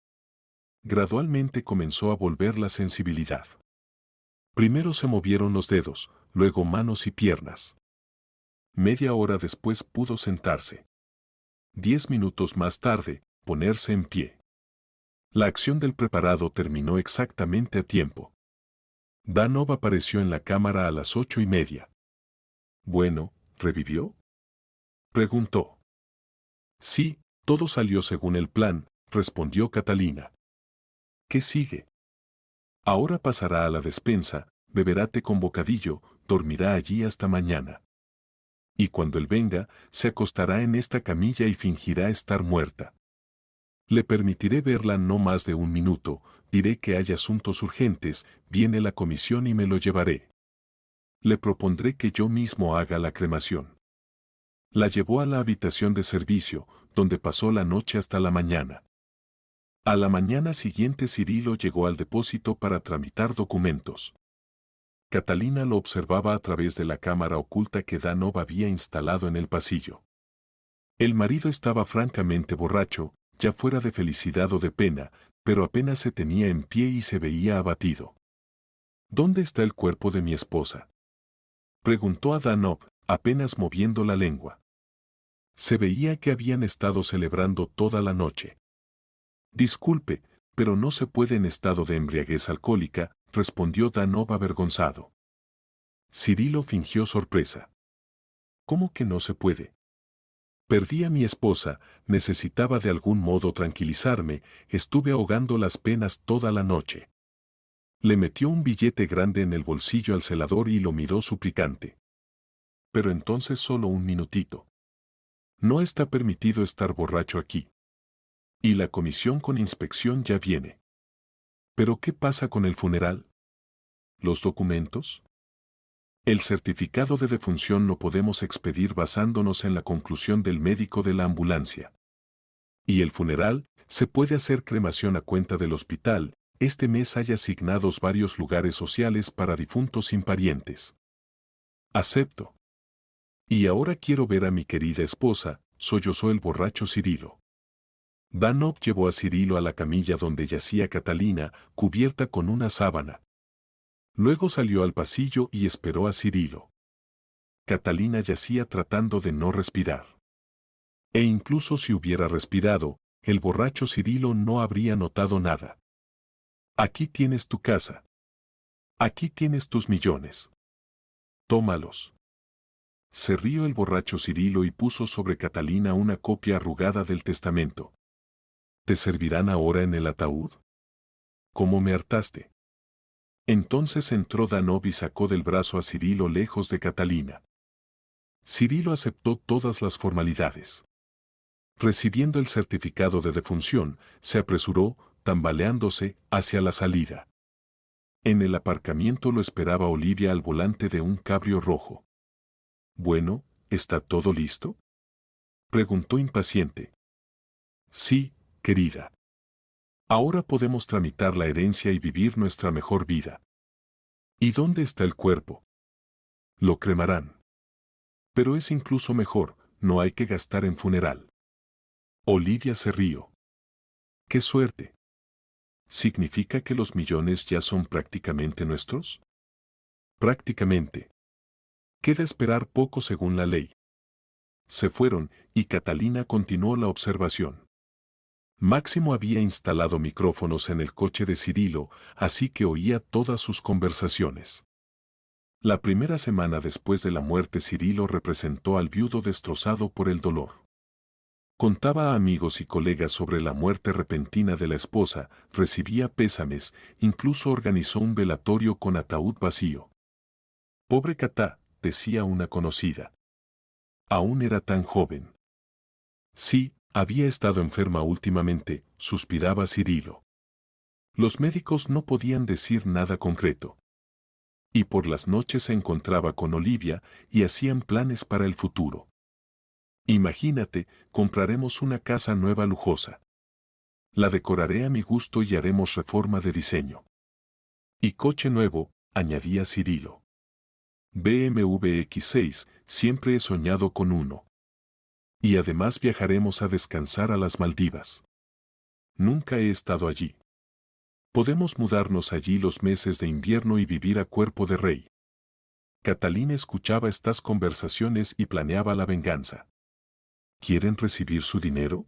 Gradualmente comenzó a volver la sensibilidad. Primero se movieron los dedos, luego manos y piernas. Media hora después pudo sentarse. 10 minutos más tarde, ponerse en pie. La acción del preparado terminó exactamente a tiempo. Danov apareció en la cámara a las 8:30. Bueno, ¿revivió?, preguntó. Sí, todo salió según el plan, respondió Catalina. ¿Qué sigue? Ahora pasará a la despensa, beberá té con bocadillo, dormirá allí hasta mañana. Y cuando él venga, se acostará en esta camilla y fingirá estar muerta. Le permitiré verla no más de 1 minuto, diré que hay asuntos urgentes, viene la comisión y me lo llevaré. Le propondré que yo mismo haga la cremación. La llevó a la habitación de servicio, donde pasó la noche hasta la mañana. A la mañana siguiente Cirilo llegó al depósito para tramitar documentos. Catalina lo observaba a través de la cámara oculta que Danov había instalado en el pasillo. El marido estaba francamente borracho, ya fuera de felicidad o de pena, pero apenas se tenía en pie y se veía abatido. ¿Dónde está el cuerpo de mi esposa?, preguntó a Danov, apenas moviendo la lengua. Se veía que habían estado celebrando toda la noche. Disculpe, pero no se puede en estado de embriaguez alcohólica, respondió Danov avergonzado. Cirilo fingió sorpresa. ¿Cómo que no se puede? Perdí a mi esposa, necesitaba de algún modo tranquilizarme, estuve ahogando las penas toda la noche. Le metió un billete grande en el bolsillo al celador y lo miró suplicante. Pero entonces solo 1 minutito. No está permitido estar borracho aquí. Y la comisión con inspección ya viene. ¿Pero qué pasa con el funeral? ¿Los documentos? El certificado de defunción lo podemos expedir basándonos en la conclusión del médico de la ambulancia. Y el funeral, se puede hacer cremación a cuenta del hospital, este mes hay asignados varios lugares sociales para difuntos sin parientes. Acepto. Y ahora quiero ver a mi querida esposa, sollozó el borracho Cirilo. Danov llevó a Cirilo a la camilla donde yacía Catalina, cubierta con una sábana. Luego salió al pasillo y esperó a Cirilo. Catalina yacía tratando de no respirar. E incluso si hubiera respirado, el borracho Cirilo no habría notado nada. Aquí tienes tu casa. Aquí tienes tus millones. Tómalos. Se rió el borracho Cirilo y puso sobre Catalina una copia arrugada del testamento. ¿Te servirán ahora en el ataúd? ¿Cómo me hartaste? Entonces entró Danov y sacó del brazo a Cirilo lejos de Catalina. Cirilo aceptó todas las formalidades. Recibiendo el certificado de defunción, se apresuró, tambaleándose, hacia la salida. En el aparcamiento lo esperaba Olivia al volante de un cabrio rojo. Bueno, ¿está todo listo?, preguntó impaciente. Sí, querida. Ahora podemos tramitar la herencia y vivir nuestra mejor vida. ¿Y dónde está el cuerpo? Lo cremarán. Pero es incluso mejor, no hay que gastar en funeral. Olivia se rió. ¡Qué suerte! ¿Significa que los millones ya son prácticamente nuestros? Prácticamente. Queda esperar poco según la ley. Se fueron, y Catalina continuó la observación. Máximo había instalado micrófonos en el coche de Cirilo, así que oía todas sus conversaciones. La primera semana después de la muerte, Cirilo representó al viudo destrozado por el dolor. Contaba a amigos y colegas sobre la muerte repentina de la esposa, recibía pésames, incluso organizó un velatorio con ataúd vacío. Pobre Catá, decía una conocida. Aún era tan joven. Sí, había estado enferma últimamente, suspiraba Cirilo. Los médicos no podían decir nada concreto. Y por las noches se encontraba con Olivia y hacían planes para el futuro. Imagínate, compraremos una casa nueva lujosa. La decoraré a mi gusto y haremos reforma de diseño. Y coche nuevo, añadía Cirilo. BMW X6, siempre he soñado con uno. Y además viajaremos a descansar a las Maldivas. Nunca he estado allí. Podemos mudarnos allí los meses de invierno y vivir a cuerpo de rey. Catalina escuchaba estas conversaciones y planeaba la venganza. ¿Quieren recibir su dinero?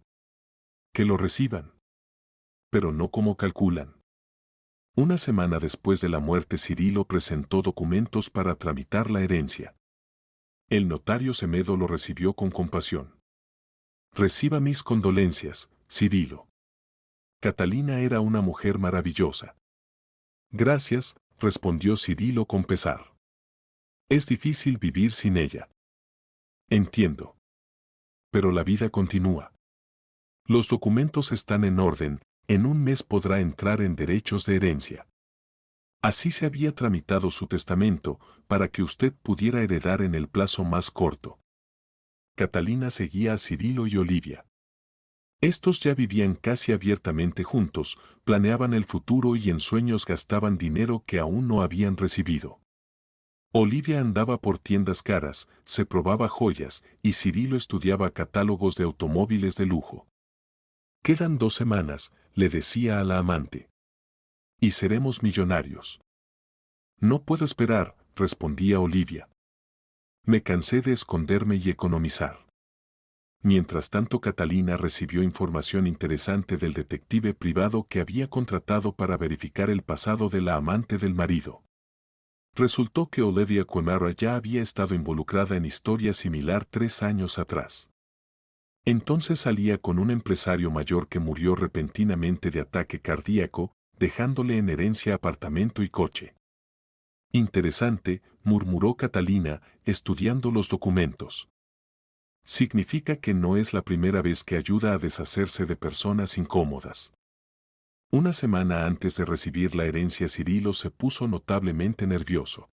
Que lo reciban. Pero no como calculan. Una semana después de la muerte, Cirilo presentó documentos para tramitar la herencia. El notario Semedo lo recibió con compasión. Reciba mis condolencias, Cirilo. Catalina era una mujer maravillosa. Gracias, respondió Cirilo con pesar. Es difícil vivir sin ella. Entiendo. Pero la vida continúa. Los documentos están en orden, en un mes podrá entrar en derechos de herencia. Así se había tramitado su testamento, para que usted pudiera heredar en el plazo más corto. Catalina seguía a Cirilo y Olivia. Estos ya vivían casi abiertamente juntos, planeaban el futuro y en sueños gastaban dinero que aún no habían recibido. Olivia andaba por tiendas caras, se probaba joyas, y Cirilo estudiaba catálogos de automóviles de lujo. Quedan 2 semanas, le decía a la amante. Y seremos millonarios. No puedo esperar, respondía Olivia. Me cansé de esconderme y economizar. Mientras tanto, Catalina recibió información interesante del detective privado que había contratado para verificar el pasado de la amante del marido. Resultó que Olivia Conara ya había estado involucrada en historia similar 3 años atrás. Entonces salía con un empresario mayor que murió repentinamente de ataque cardíaco, dejándole en herencia apartamento y coche. Interesante, murmuró Catalina, estudiando los documentos. Significa que no es la primera vez que ayuda a deshacerse de personas incómodas. Una semana antes de recibir la herencia, Cirilo se puso notablemente nervioso.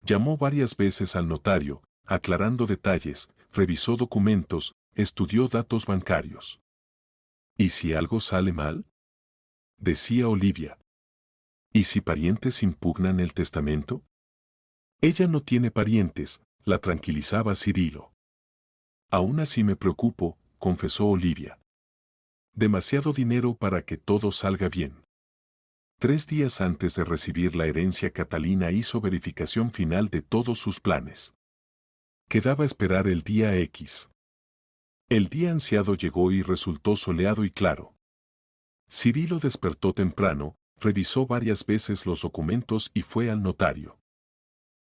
Llamó varias veces al notario, aclarando detalles, revisó documentos, estudió datos bancarios. ¿Y si algo sale mal? Decía Olivia. ¿Y si parientes impugnan el testamento? Ella no tiene parientes, la tranquilizaba Cirilo. Aún así me preocupo, confesó Olivia. Demasiado dinero para que todo salga bien. 3 días antes de recibir la herencia, Catalina hizo verificación final de todos sus planes. Quedaba esperar el día X. El día ansiado llegó y resultó soleado y claro. Cirilo despertó temprano, revisó varias veces los documentos y fue al notario.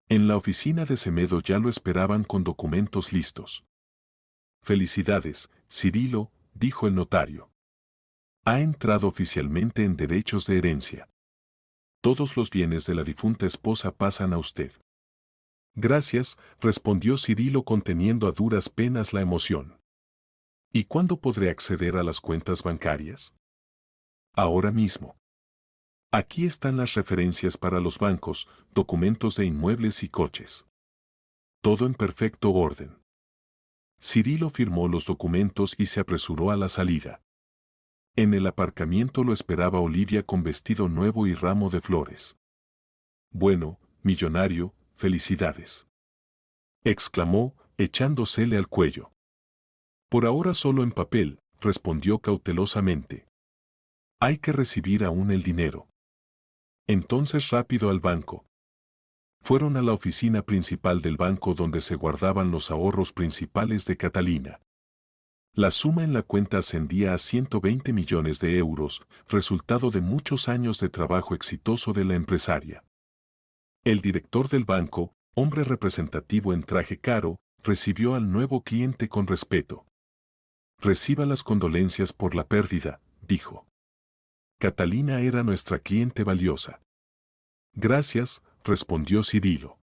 En la oficina de Semedo ya lo esperaban con documentos listos. Felicidades, Cirilo, dijo el notario. Ha entrado oficialmente en derechos de herencia. Todos los bienes de la difunta esposa pasan a usted. Gracias, respondió Cirilo conteniendo a duras penas la emoción. ¿Y cuándo podré acceder a las cuentas bancarias? Ahora mismo. Aquí están las referencias para los bancos, documentos de inmuebles y coches. Todo en perfecto orden. Cirilo firmó los documentos y se apresuró a la salida. En el aparcamiento lo esperaba Olivia con vestido nuevo y ramo de flores. Bueno, millonario, felicidades. Exclamó, echándosele al cuello. Por ahora solo en papel, respondió cautelosamente. Hay que recibir aún el dinero. Entonces rápido al banco. Fueron a la oficina principal del banco donde se guardaban los ahorros principales de Catalina. La suma en la cuenta ascendía a 120 millones de euros, resultado de muchos años de trabajo exitoso de la empresaria. El director del banco, hombre representativo en traje caro, recibió al nuevo cliente con respeto. Reciba las condolencias por la pérdida, dijo. Catalina era nuestra cliente valiosa. Gracias, respondió Cirilo.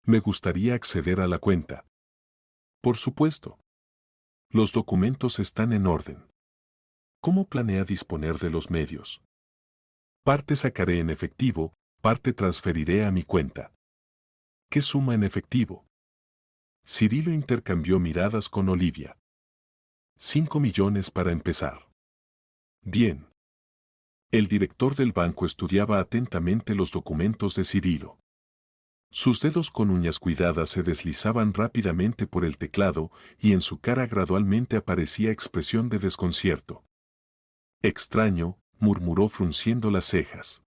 Me gustaría acceder a la cuenta. Por supuesto. Los documentos están en orden. ¿Cómo planea disponer de los medios? Parte sacaré en efectivo, parte transferiré a mi cuenta. ¿Qué suma en efectivo? Cirilo intercambió miradas con Olivia. 5 millones para empezar. Bien. El director del banco estudiaba atentamente los documentos de Cirilo. Sus dedos con uñas cuidadas se deslizaban rápidamente por el teclado y en su cara gradualmente aparecía expresión de desconcierto. Extraño, murmuró frunciendo las cejas.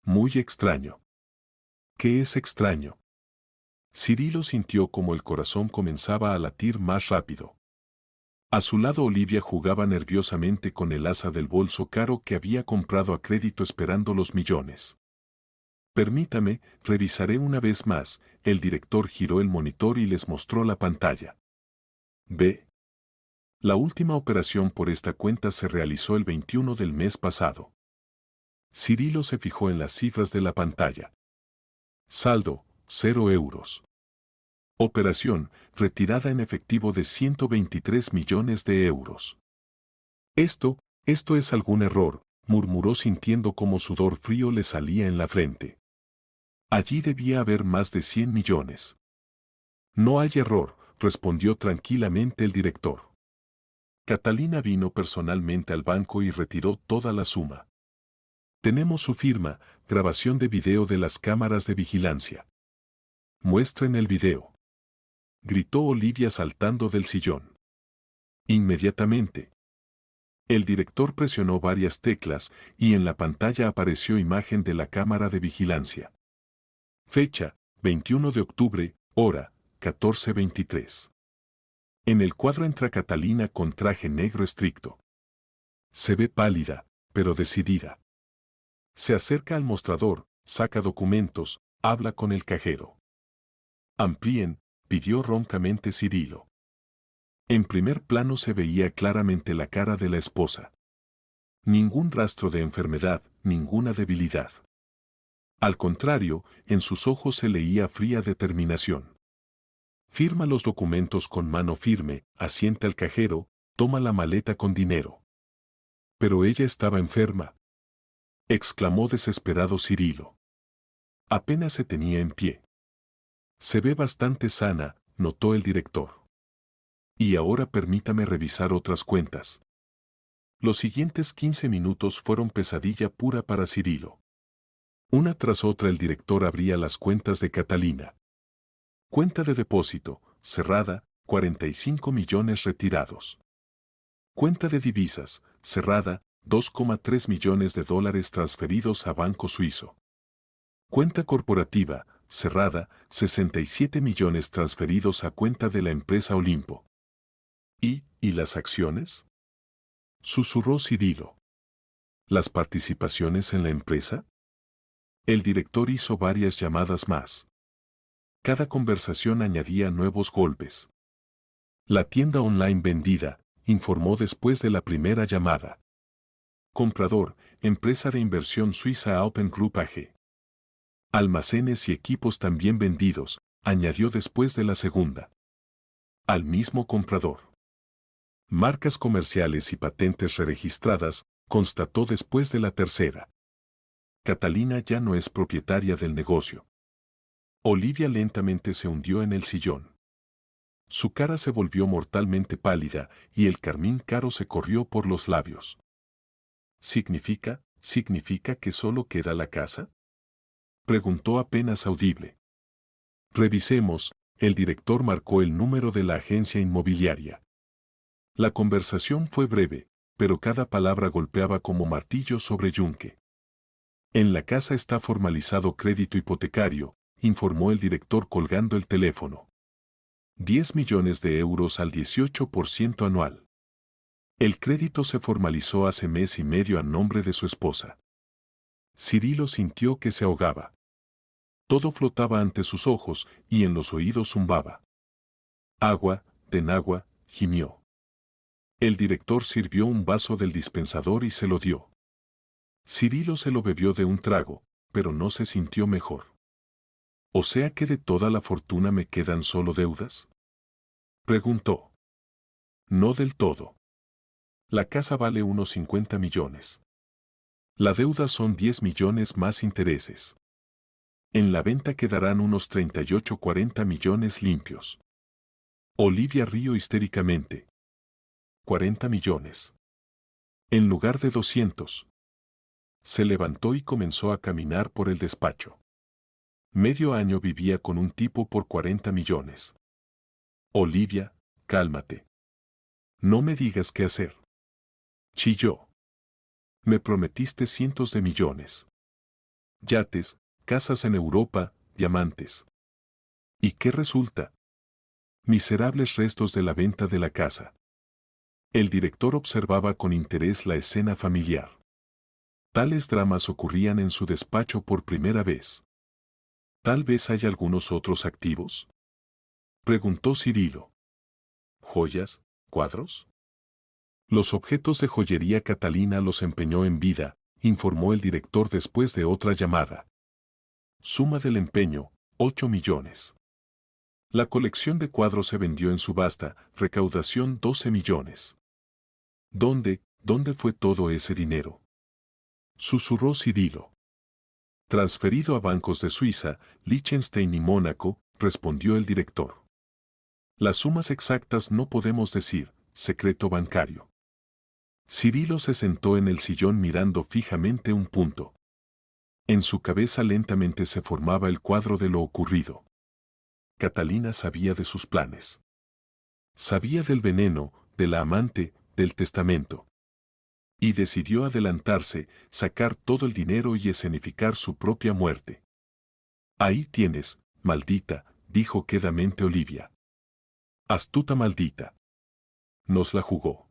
Muy extraño. ¿Qué es extraño? Cirilo sintió como el corazón comenzaba a latir más rápido. A su lado Olivia jugaba nerviosamente con el asa del bolso caro que había comprado a crédito esperando los millones. Permítame, revisaré una vez más. El director giró el monitor y les mostró la pantalla. B. La última operación por esta cuenta se realizó el 21 del mes pasado. Cirilo se fijó en las cifras de la pantalla. Saldo, 0 euros. Operación, retirada en efectivo de 123 millones de euros. Esto es algún error, murmuró sintiendo como sudor frío le salía en la frente. Allí debía haber más de 100 millones. No hay error, respondió tranquilamente el director. Catalina vino personalmente al banco y retiró toda la suma. Tenemos su firma, grabación de video de las cámaras de vigilancia. Muestren el video. Gritó Olivia saltando del sillón. Inmediatamente. El director presionó varias teclas y en la pantalla apareció imagen de la cámara de vigilancia. Fecha, 21 de octubre, hora, 14:23. En el cuadro entra Catalina con traje negro estricto. Se ve pálida, pero decidida. Se acerca al mostrador, saca documentos, habla con el cajero. Amplíen, pidió roncamente Cirilo. En primer plano se veía claramente la cara de la esposa. Ningún rastro de enfermedad, ninguna debilidad. Al contrario, en sus ojos se leía fría determinación. Firma los documentos con mano firme, asienta el cajero, toma la maleta con dinero. Pero ella estaba enferma, exclamó desesperado Cirilo. Apenas se tenía en pie. Se ve bastante sana, notó el director. Y ahora permítame revisar otras cuentas. Los siguientes 15 minutos fueron pesadilla pura para Cirilo. Una tras otra el director abría las cuentas de Catalina. Cuenta de depósito, cerrada, 45 millones retirados. Cuenta de divisas, cerrada, 2,3 millones de dólares transferidos a banco suizo. Cuenta corporativa, cerrada, 67 millones transferidos a cuenta de la empresa Olimpo. ¿Y las acciones? Susurró Cirilo. ¿Las participaciones en la empresa? El director hizo varias llamadas más. Cada conversación añadía nuevos golpes. La tienda online vendida, informó después de la primera llamada. Comprador, empresa de inversión suiza Open Group AG. Almacenes y equipos también vendidos, añadió después de la segunda. Al mismo comprador. Marcas comerciales y patentes registradas, constató después de la tercera. Catalina ya no es propietaria del negocio. Olivia lentamente se hundió en el sillón. Su cara se volvió mortalmente pálida y el carmín caro se corrió por los labios. ¿Significa que solo queda la casa? Preguntó apenas audible. Revisemos, el director marcó el número de la agencia inmobiliaria. La conversación fue breve, pero cada palabra golpeaba como martillo sobre yunque. En la casa está formalizado crédito hipotecario, informó el director colgando el teléfono. 10 millones de euros al 18% anual. El crédito se formalizó hace mes y medio a nombre de su esposa. Cirilo sintió que se ahogaba. Todo flotaba ante sus ojos y en los oídos zumbaba. Agua, ten agua, gimió. El director sirvió un vaso del dispensador y se lo dio. Cirilo se lo bebió de un trago, pero no se sintió mejor. ¿O sea que de toda la fortuna me quedan solo deudas? Preguntó. No del todo. La casa vale unos 50 millones. La deuda son 10 millones más intereses. En la venta quedarán unos 38-40 millones limpios. Olivia rió histéricamente. 40 millones. En lugar de 200. Se levantó y comenzó a caminar por el despacho. Medio año vivía con un tipo por 40 millones. Olivia, cálmate. No me digas qué hacer. Chilló. Me prometiste cientos de millones. Yates, casas en Europa, diamantes. ¿Y qué resulta? Miserables restos de la venta de la casa. El director observaba con interés la escena familiar. Tales dramas ocurrían en su despacho por primera vez. ¿Tal vez hay algunos otros activos? Preguntó Cirilo. ¿Joyas? ¿Cuadros? Los objetos de joyería Catalina los empeñó en vida, informó el director después de otra llamada. Suma del empeño, 8 millones. La colección de cuadros se vendió en subasta, recaudación 12 millones. ¿Dónde fue todo ese dinero? Susurró Cirilo. Transferido a bancos de Suiza, Liechtenstein y Mónaco, respondió el director. Las sumas exactas no podemos decir, secreto bancario. Cirilo se sentó en el sillón mirando fijamente un punto. En su cabeza lentamente se formaba el cuadro de lo ocurrido. Catalina sabía de sus planes. Sabía del veneno, de la amante, del testamento. Y decidió adelantarse, sacar todo el dinero y escenificar su propia muerte. Ahí tienes, maldita, dijo quedamente Olivia. Astuta maldita. Nos la jugó.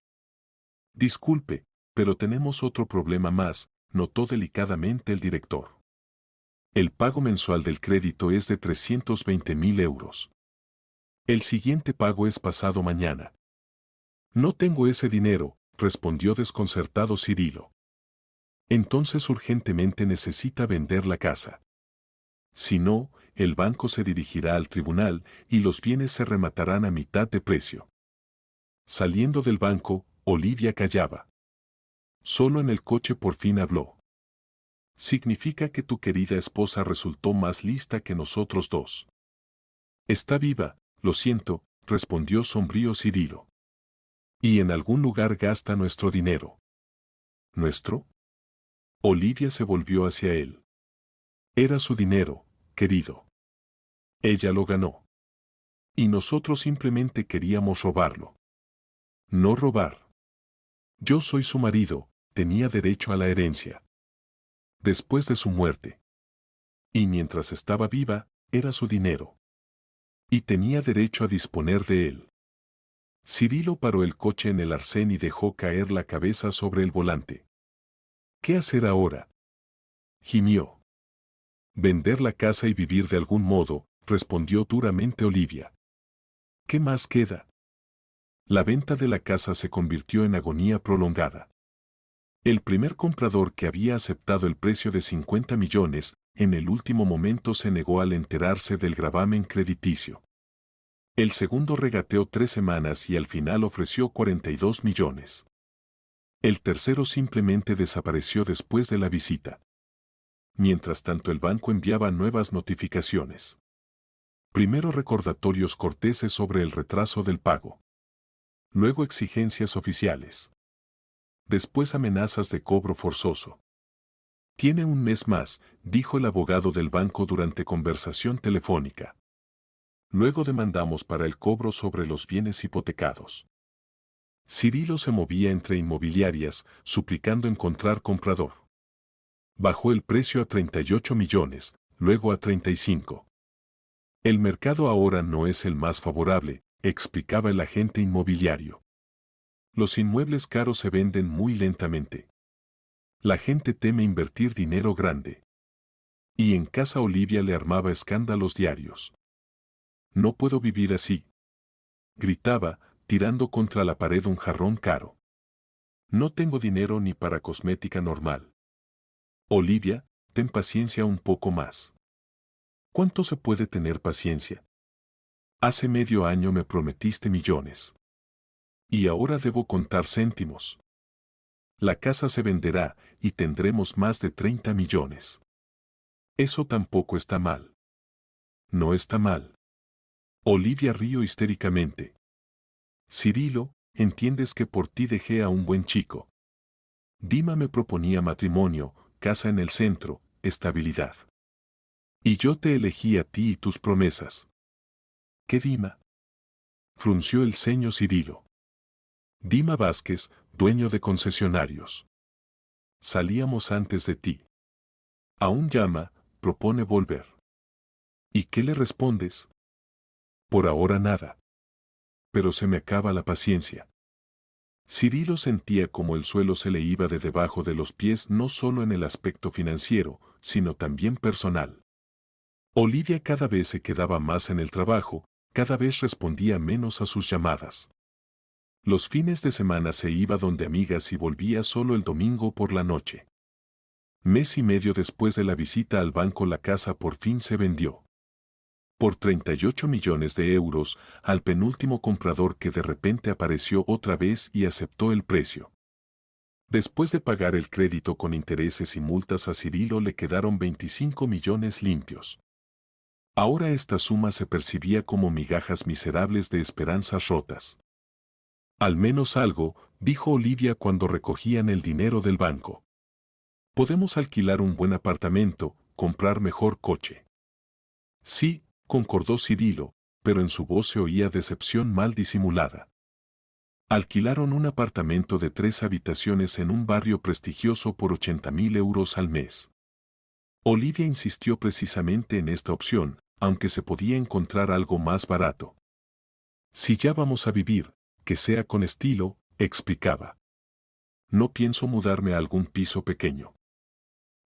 Disculpe, pero tenemos otro problema más, notó delicadamente el director. El pago mensual del crédito es de 320.000 euros. El siguiente pago es pasado mañana. No tengo ese dinero, respondió desconcertado Cirilo. Entonces urgentemente necesita vender la casa. Si no, el banco se dirigirá al tribunal y los bienes se rematarán a mitad de precio. Saliendo del banco, Olivia callaba. Solo en el coche por fin habló. Significa que tu querida esposa resultó más lista que nosotros dos. Está viva, lo siento, respondió sombrío Cirilo. Y en algún lugar gasta nuestro dinero. ¿Nuestro? Olivia se volvió hacia él. Era su dinero, querido. Ella lo ganó. Y nosotros simplemente queríamos robarlo. No robar. Yo soy su marido, tenía derecho a la herencia. Después de su muerte. Y mientras estaba viva, era su dinero. Y tenía derecho a disponer de él. Cirilo paró el coche en el arcén y dejó caer la cabeza sobre el volante. ¿Qué hacer ahora? Gimió. Vender la casa y vivir de algún modo, respondió duramente Olivia. ¿Qué más queda? La venta de la casa se convirtió en agonía prolongada. El primer comprador que había aceptado el precio de 50 millones, en el último momento se negó al enterarse del gravamen crediticio. El segundo regateó 3 semanas y al final ofreció 42 millones. El tercero simplemente desapareció después de la visita. Mientras tanto el banco enviaba nuevas notificaciones. Primero recordatorios corteses sobre el retraso del pago. Luego exigencias oficiales. Después amenazas de cobro forzoso. Tiene un mes más, dijo el abogado del banco durante conversación telefónica. Luego demandamos para el cobro sobre los bienes hipotecados. Cirilo se movía entre inmobiliarias, suplicando encontrar comprador. Bajó el precio a 38 millones, luego a 35. El mercado ahora no es el más favorable, explicaba el agente inmobiliario. Los inmuebles caros se venden muy lentamente. La gente teme invertir dinero grande. Y en casa Olivia le armaba escándalos diarios. No puedo vivir así, gritaba, tirando contra la pared un jarrón caro. No tengo dinero ni para cosmética normal. Olivia, ten paciencia un poco más. ¿Cuánto se puede tener paciencia? Hace medio año me prometiste millones. Y ahora debo contar céntimos. La casa se venderá y tendremos más de 30 millones. Eso tampoco está mal. No está mal. Olivia rió histéricamente. Cirilo, entiendes que por ti dejé a un buen chico. Dima me proponía matrimonio, casa en el centro, estabilidad. Y yo te elegí a ti y tus promesas. ¿Qué Dima? Frunció el ceño Cirilo. Dima Vázquez, dueño de concesionarios. Salíamos antes de ti. Aún llama, propone volver. ¿Y qué le respondes? Por ahora nada. Pero se me acaba la paciencia. Cirilo sentía como el suelo se le iba de debajo de los pies no solo en el aspecto financiero, sino también personal. Olivia cada vez se quedaba más en el trabajo, cada vez respondía menos a sus llamadas. Los fines de semana se iba donde amigas y volvía solo el domingo por la noche. Mes y medio después de la visita al banco la casa por fin se vendió. Por 38 millones de euros al penúltimo comprador que de repente apareció otra vez y aceptó el precio. Después de pagar el crédito con intereses y multas a Cirilo le quedaron 25 millones limpios. Ahora esta suma se percibía como migajas miserables de esperanzas rotas. Al menos algo, dijo Olivia cuando recogían el dinero del banco. Podemos alquilar un buen apartamento, comprar mejor coche. Sí, concordó Cirilo, pero en su voz se oía decepción mal disimulada. Alquilaron un apartamento de 3 habitaciones en un barrio prestigioso por 80.000 euros al mes. Olivia insistió precisamente en esta opción, aunque se podía encontrar algo más barato. Si ya vamos a vivir, que sea con estilo, explicaba. No pienso mudarme a algún piso pequeño.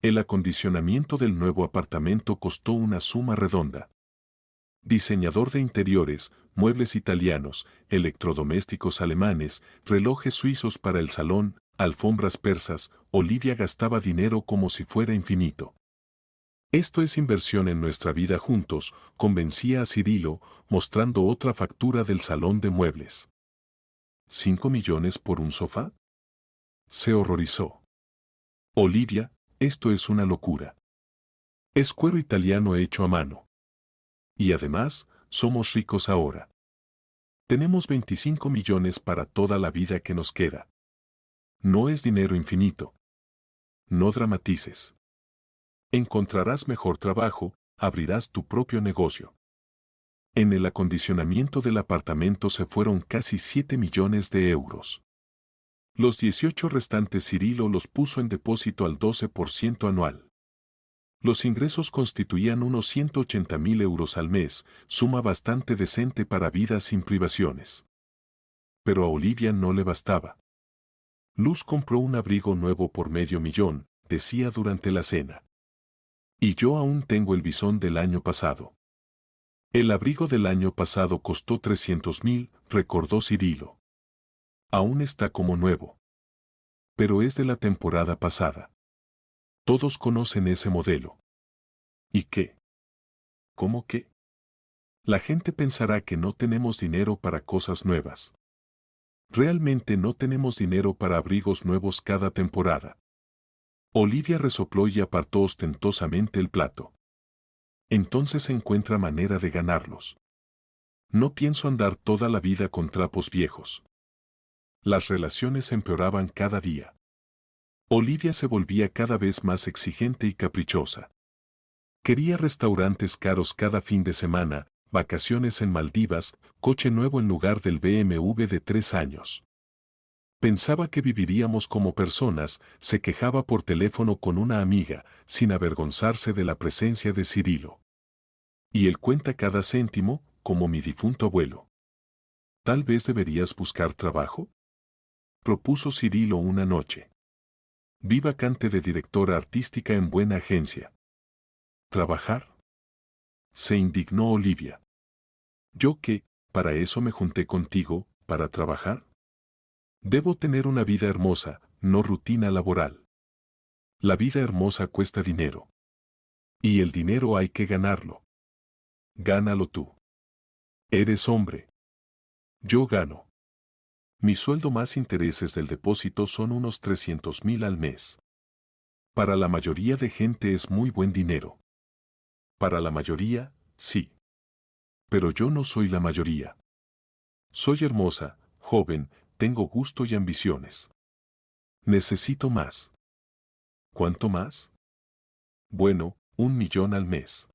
El acondicionamiento del nuevo apartamento costó una suma redonda. Diseñador de interiores, muebles italianos, electrodomésticos alemanes, relojes suizos para el salón, alfombras persas, Olivia gastaba dinero como si fuera infinito. Esto es inversión en nuestra vida juntos, convencía a Cirilo, mostrando otra factura del salón de muebles. ¿5 millones por un sofá? Se horrorizó. Olivia, esto es una locura. Es cuero italiano hecho a mano. Y además, somos ricos ahora. Tenemos 25 millones para toda la vida que nos queda. No es dinero infinito. No dramatices. Encontrarás mejor trabajo, abrirás tu propio negocio. En el acondicionamiento del apartamento se fueron casi 7 millones de euros. Los 18 restantes Cirilo los puso en depósito al 12% anual. Los ingresos constituían unos 180.000 euros al mes, suma bastante decente para vida sin privaciones. Pero a Olivia no le bastaba. Luz compró un abrigo nuevo por $500,000, decía durante la cena. Y yo aún tengo el bisón del año pasado. El abrigo del año pasado costó 300.000, recordó Cirilo. Aún está como nuevo. Pero es de la temporada pasada. Todos conocen ese modelo. ¿Y qué? ¿Cómo qué? La gente pensará que no tenemos dinero para cosas nuevas. Realmente no tenemos dinero para abrigos nuevos cada temporada. Olivia resopló y apartó ostentosamente el plato. Entonces encuentra manera de ganarlos. No pienso andar toda la vida con trapos viejos. Las relaciones empeoraban cada día. Olivia se volvía cada vez más exigente y caprichosa. Quería restaurantes caros cada fin de semana, vacaciones en Maldivas, coche nuevo en lugar del BMW de 3 años. Pensaba que viviríamos como personas, se quejaba por teléfono con una amiga, sin avergonzarse de la presencia de Cirilo. Y él cuenta cada céntimo, como mi difunto abuelo. ¿Tal vez deberías buscar trabajo?, propuso Cirilo una noche. Vi vacante de directora artística en buena agencia. ¿Trabajar?, se indignó Olivia. ¿Yo qué? ¿Para eso me junté contigo, para trabajar? Debo tener una vida hermosa, no rutina laboral. La vida hermosa cuesta dinero. Y el dinero hay que ganarlo. Gánalo tú. Eres hombre. Yo gano. Mi sueldo más intereses del depósito son unos 300,000 al mes. Para la mayoría de gente es muy buen dinero. Para la mayoría, sí. Pero yo no soy la mayoría. Soy hermosa, joven, tengo gusto y ambiciones. Necesito más. ¿Cuánto más? Bueno, 1 millón al mes.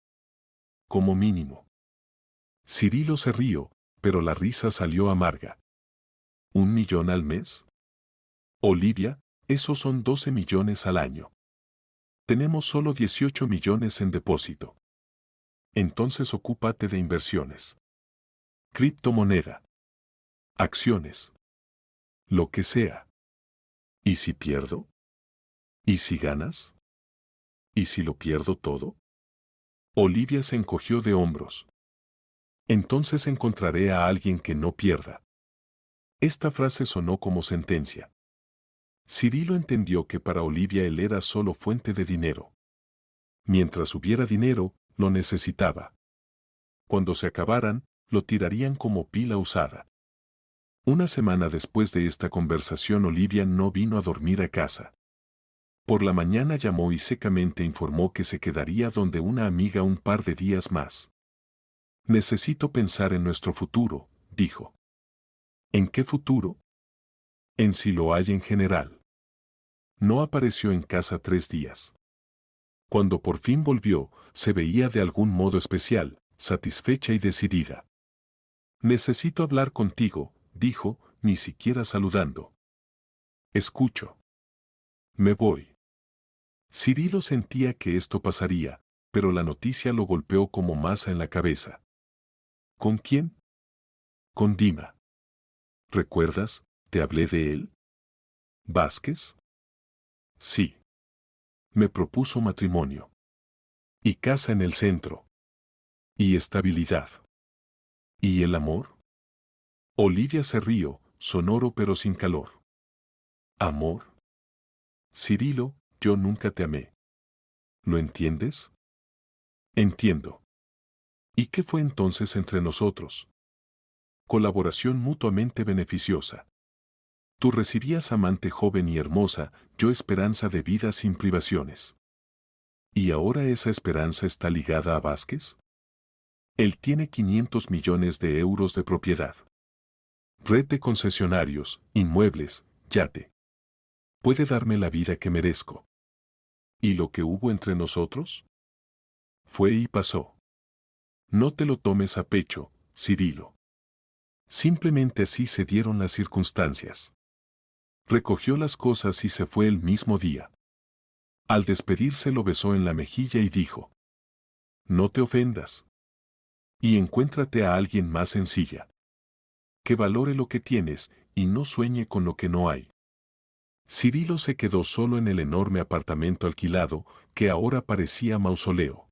Como mínimo. Cirilo se rió, pero la risa salió amarga. ¿1 millón al mes? Olivia, esos son 12 millones al año. Tenemos solo 18 millones en depósito. Entonces ocúpate de inversiones. Criptomoneda. Acciones. Lo que sea. ¿Y si pierdo? ¿Y si ganas? ¿Y si lo pierdo todo? Olivia se encogió de hombros. Entonces encontraré a alguien que no pierda. Esta frase sonó como sentencia. Cirilo entendió que para Olivia él era solo fuente de dinero. Mientras hubiera dinero, lo necesitaba. Cuando se acabaran, lo tirarían como pila usada. Una semana después de esta conversación Olivia no vino a dormir a casa. Por la mañana llamó y secamente informó que se quedaría donde una amiga un par de días más. Necesito pensar en nuestro futuro, dijo. ¿En qué futuro? En si lo hay en general. No apareció en casa 3 días. Cuando por fin volvió, se veía de algún modo especial, satisfecha y decidida. Necesito hablar contigo, dijo, ni siquiera saludando. Escucho. Me voy. Cirilo sentía que esto pasaría, pero la noticia lo golpeó como masa en la cabeza. ¿Con quién? Con Dima. ¿Recuerdas, te hablé de él? ¿Vázquez? Sí. Me propuso matrimonio. Y casa en el centro. Y estabilidad. ¿Y el amor? Olivia se rió, sonoro pero sin calor. ¿Amor? Cirilo, yo nunca te amé. ¿Lo entiendes? Entiendo. ¿Y qué fue entonces entre nosotros? Colaboración mutuamente beneficiosa. Tú recibías amante joven y hermosa, yo esperanza de vida sin privaciones. ¿Y ahora esa esperanza está ligada a Vázquez? Él tiene 500 millones de euros de propiedad. Red de concesionarios, inmuebles, yate. Puede darme la vida que merezco. ¿Y lo que hubo entre nosotros? Fue y pasó. No te lo tomes a pecho, Cirilo. Simplemente así se dieron las circunstancias. Recogió las cosas y se fue el mismo día. Al despedirse lo besó en la mejilla y dijo: No te ofendas. Y encuéntrate a alguien más sencilla. Que valore lo que tienes y no sueñe con lo que no hay. Cirilo se quedó solo en el enorme apartamento alquilado, que ahora parecía mausoleo.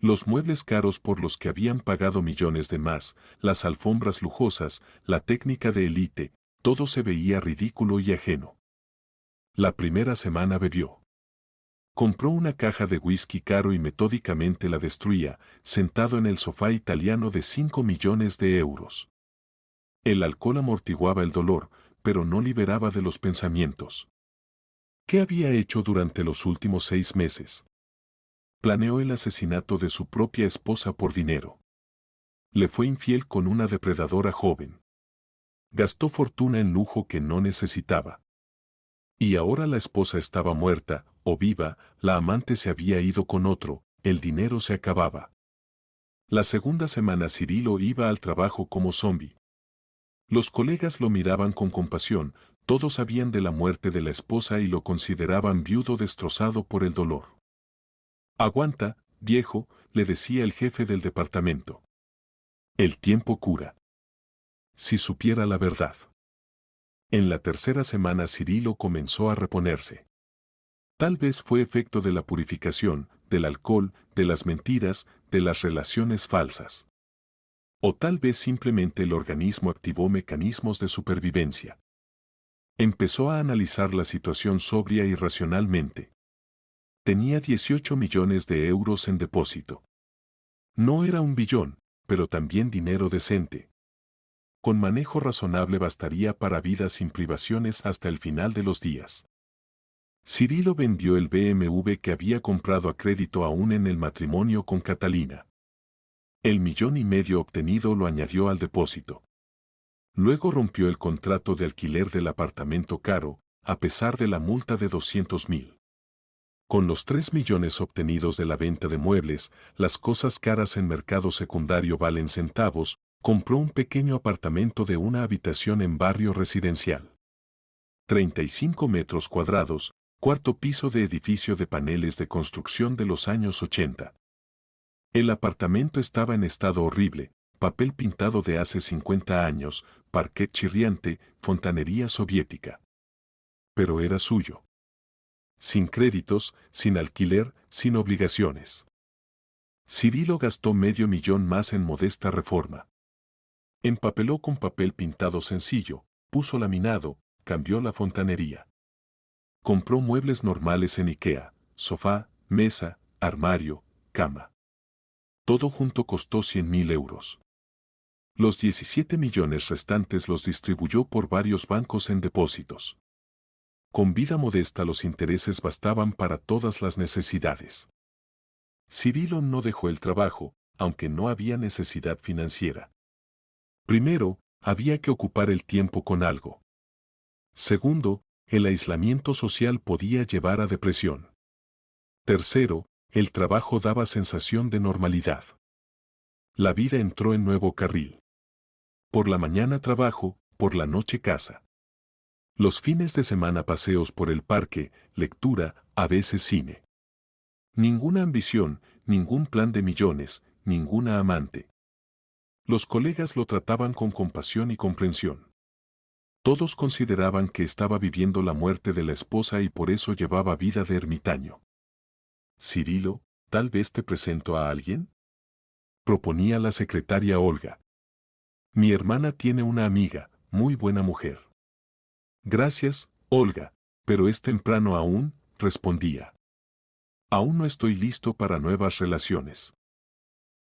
Los muebles caros por los que habían pagado millones de más, las alfombras lujosas, la técnica de élite, todo se veía ridículo y ajeno. La primera semana bebió. Compró una caja de whisky caro y metódicamente la destruía, sentado en el sofá italiano de 5 millones de euros. El alcohol amortiguaba el dolor, pero no liberaba de los pensamientos. ¿Qué había hecho durante los últimos 6 meses? Planeó el asesinato de su propia esposa por dinero. Le fue infiel con una depredadora joven. Gastó fortuna en lujo que no necesitaba. Y ahora la esposa estaba muerta, o viva, la amante se había ido con otro, el dinero se acababa. La segunda semana Cirilo iba al trabajo como zombi. Los colegas lo miraban con compasión, todos sabían de la muerte de la esposa y lo consideraban viudo destrozado por el dolor. Aguanta, Viejo, le decía el jefe del departamento. El tiempo cura. Si supiera la verdad. En la tercera semana Cirilo comenzó a reponerse. Tal vez fue efecto de la purificación, del alcohol, de las mentiras, de las relaciones falsas. O tal vez simplemente el organismo activó mecanismos de supervivencia. Empezó a analizar la situación sobria y racionalmente. Tenía 18 millones de euros en depósito. No era un billón, pero también dinero decente. Con manejo razonable bastaría para vidas sin privaciones hasta el final de los días. Cirilo vendió el BMW que había comprado a crédito aún en el matrimonio con Catalina. El 1,5 millones obtenido lo añadió al depósito. Luego rompió el contrato de alquiler del apartamento caro, a pesar de la multa de 200.000. Con los 3 millones obtenidos de la venta de muebles, las cosas caras en mercado secundario valen centavos, compró un pequeño apartamento de una habitación en barrio residencial. 35 metros cuadrados, cuarto piso de edificio de paneles de construcción de los años 80. El apartamento estaba en estado horrible, papel pintado de hace 50 años, parquet chirriante, fontanería soviética. Pero era suyo. Sin créditos, sin alquiler, sin obligaciones. Cirilo gastó $500,000 más en modesta reforma. Empapeló con papel pintado sencillo, puso laminado, cambió la fontanería. Compró muebles normales en IKEA, sofá, mesa, armario, cama. Todo junto costó 100.000 euros. Los 17 millones restantes los distribuyó por varios bancos en depósitos. Con vida modesta los intereses bastaban para todas las necesidades. Cirilo no dejó el trabajo, aunque no había necesidad financiera. Primero, había que ocupar el tiempo con algo. Segundo, el aislamiento social podía llevar a depresión. Tercero, el trabajo daba sensación de normalidad. La vida entró en nuevo carril. Por la mañana trabajo, por la noche casa. Los fines de semana paseos por el parque, lectura, a veces cine. Ninguna ambición, ningún plan de millones, ninguna amante. Los colegas lo trataban con compasión y comprensión. Todos consideraban que estaba viviendo la muerte de la esposa y por eso llevaba vida de ermitaño. Cirilo, ¿tal vez te presento a alguien?, proponía la secretaria Olga. Mi hermana tiene una amiga, muy buena mujer. Gracias, Olga, pero es temprano aún, respondía. Aún no estoy listo para nuevas relaciones.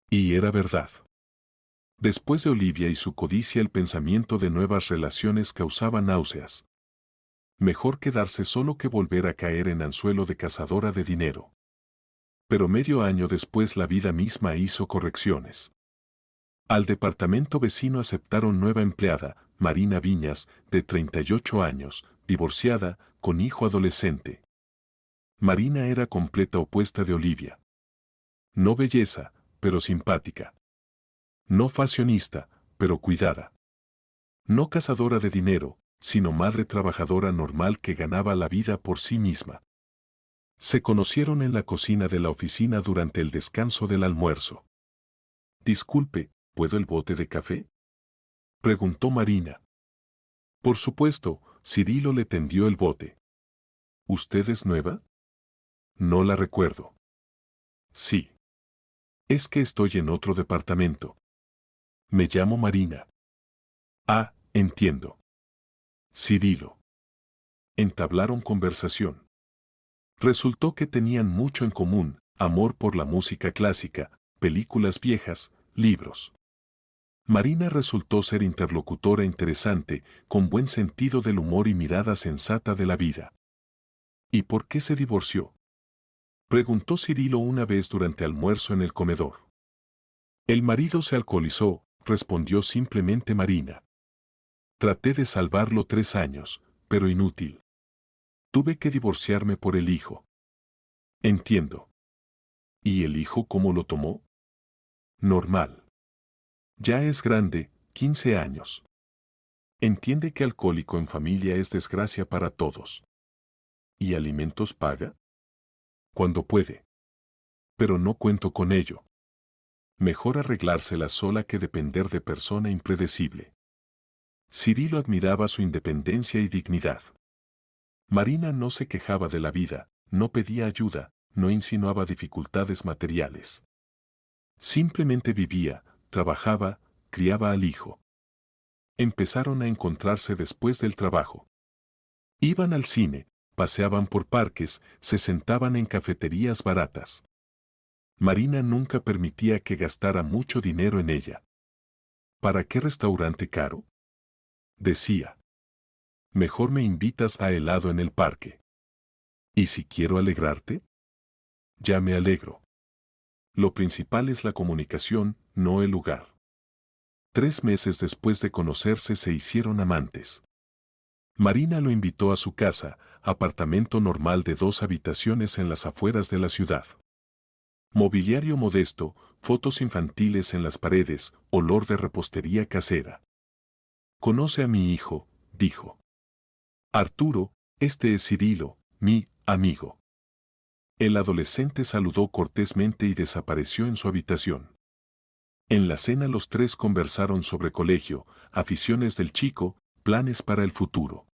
Y era verdad. Después de Olivia y su codicia, el pensamiento de nuevas relaciones causaba náuseas. Mejor quedarse solo que volver a caer en anzuelo de cazadora de dinero. Pero medio año después la vida misma hizo correcciones. Al departamento vecino aceptaron nueva empleada, Marina Viñas, de 38 años, divorciada, con hijo adolescente. Marina era completa opuesta de Olivia. No belleza, pero simpática. No fashionista, pero cuidada. No cazadora de dinero, sino madre trabajadora normal que ganaba la vida por sí misma. Se conocieron en la cocina de la oficina durante el descanso del almuerzo. Disculpe, ¿puedo el bote de café?, preguntó Marina. Por supuesto, Cirilo le tendió el bote. ¿Usted es nueva? No la recuerdo. Sí. Es que estoy en otro departamento. Me llamo Marina. Ah, entiendo. Cirilo. Entablaron conversación. Resultó que tenían mucho en común, amor por la música clásica, películas viejas, libros. Marina resultó ser interlocutora interesante, con buen sentido del humor y mirada sensata de la vida. ¿Y por qué se divorció?, preguntó Cirilo una vez durante almuerzo en el comedor. El marido se alcoholizó, respondió simplemente Marina. Traté de salvarlo 3 años, pero inútil. Tuve que divorciarme por el hijo. Entiendo. ¿Y el hijo cómo lo tomó? Normal. Ya es grande, 15 años. Entiende que alcohólico en familia es desgracia para todos. ¿Y alimentos paga? Cuando puede. Pero no cuento con ello. Mejor arreglársela sola que depender de persona impredecible. Cirilo admiraba su independencia y dignidad. Marina no se quejaba de la vida, no pedía ayuda, no insinuaba dificultades materiales. Simplemente vivía, trabajaba, criaba al hijo. Empezaron a encontrarse después del trabajo. Iban al cine, paseaban por parques, se sentaban en cafeterías baratas. Marina nunca permitía que gastara mucho dinero en ella. ¿Para qué restaurante caro?, decía. Mejor me invitas a helado en el parque. ¿Y si quiero alegrarte? Ya me alegro. Lo principal es la comunicación, no el lugar. 3 meses después de conocerse se hicieron amantes. Marina lo invitó a su casa, apartamento normal de 2 habitaciones en las afueras de la ciudad. Mobiliario modesto, fotos infantiles en las paredes, olor de repostería casera. Conoce a mi hijo, dijo. Arturo, este es Cirilo, mi amigo. El adolescente saludó cortésmente y desapareció en su habitación. En la cena los 3 conversaron sobre colegio, aficiones del chico, planes para el futuro.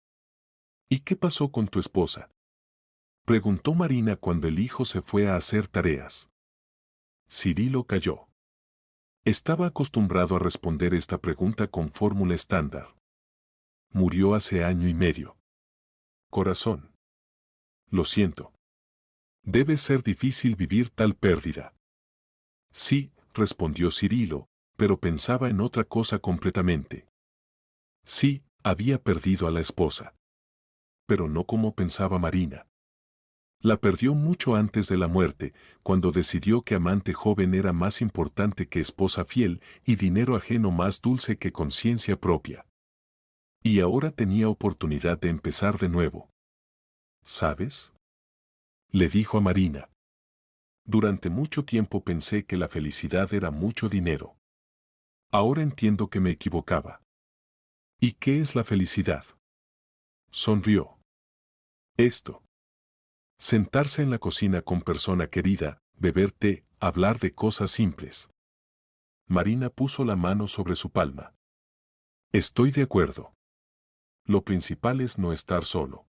¿Y qué pasó con tu esposa?, preguntó Marina cuando el hijo se fue a hacer tareas. Cirilo calló. Estaba acostumbrado a responder esta pregunta con fórmula estándar. Murió hace 1 año y medio. Corazón. Lo siento. Debe ser difícil vivir tal pérdida. Sí, respondió Cirilo, pero pensaba en otra cosa completamente. Sí, había perdido a la esposa. Pero no como pensaba Marina. La perdió mucho antes de la muerte, cuando decidió que amante joven era más importante que esposa fiel y dinero ajeno más dulce que conciencia propia. Y ahora tenía oportunidad de empezar de nuevo. ¿Sabes?, le dijo a Marina. Durante mucho tiempo pensé que la felicidad era mucho dinero. Ahora entiendo que me equivocaba. ¿Y qué es la felicidad?, sonrió. Esto. Sentarse en la cocina con persona querida, beber té, hablar de cosas simples. Marina puso la mano sobre su palma. Estoy de acuerdo. Lo principal es no estar solo.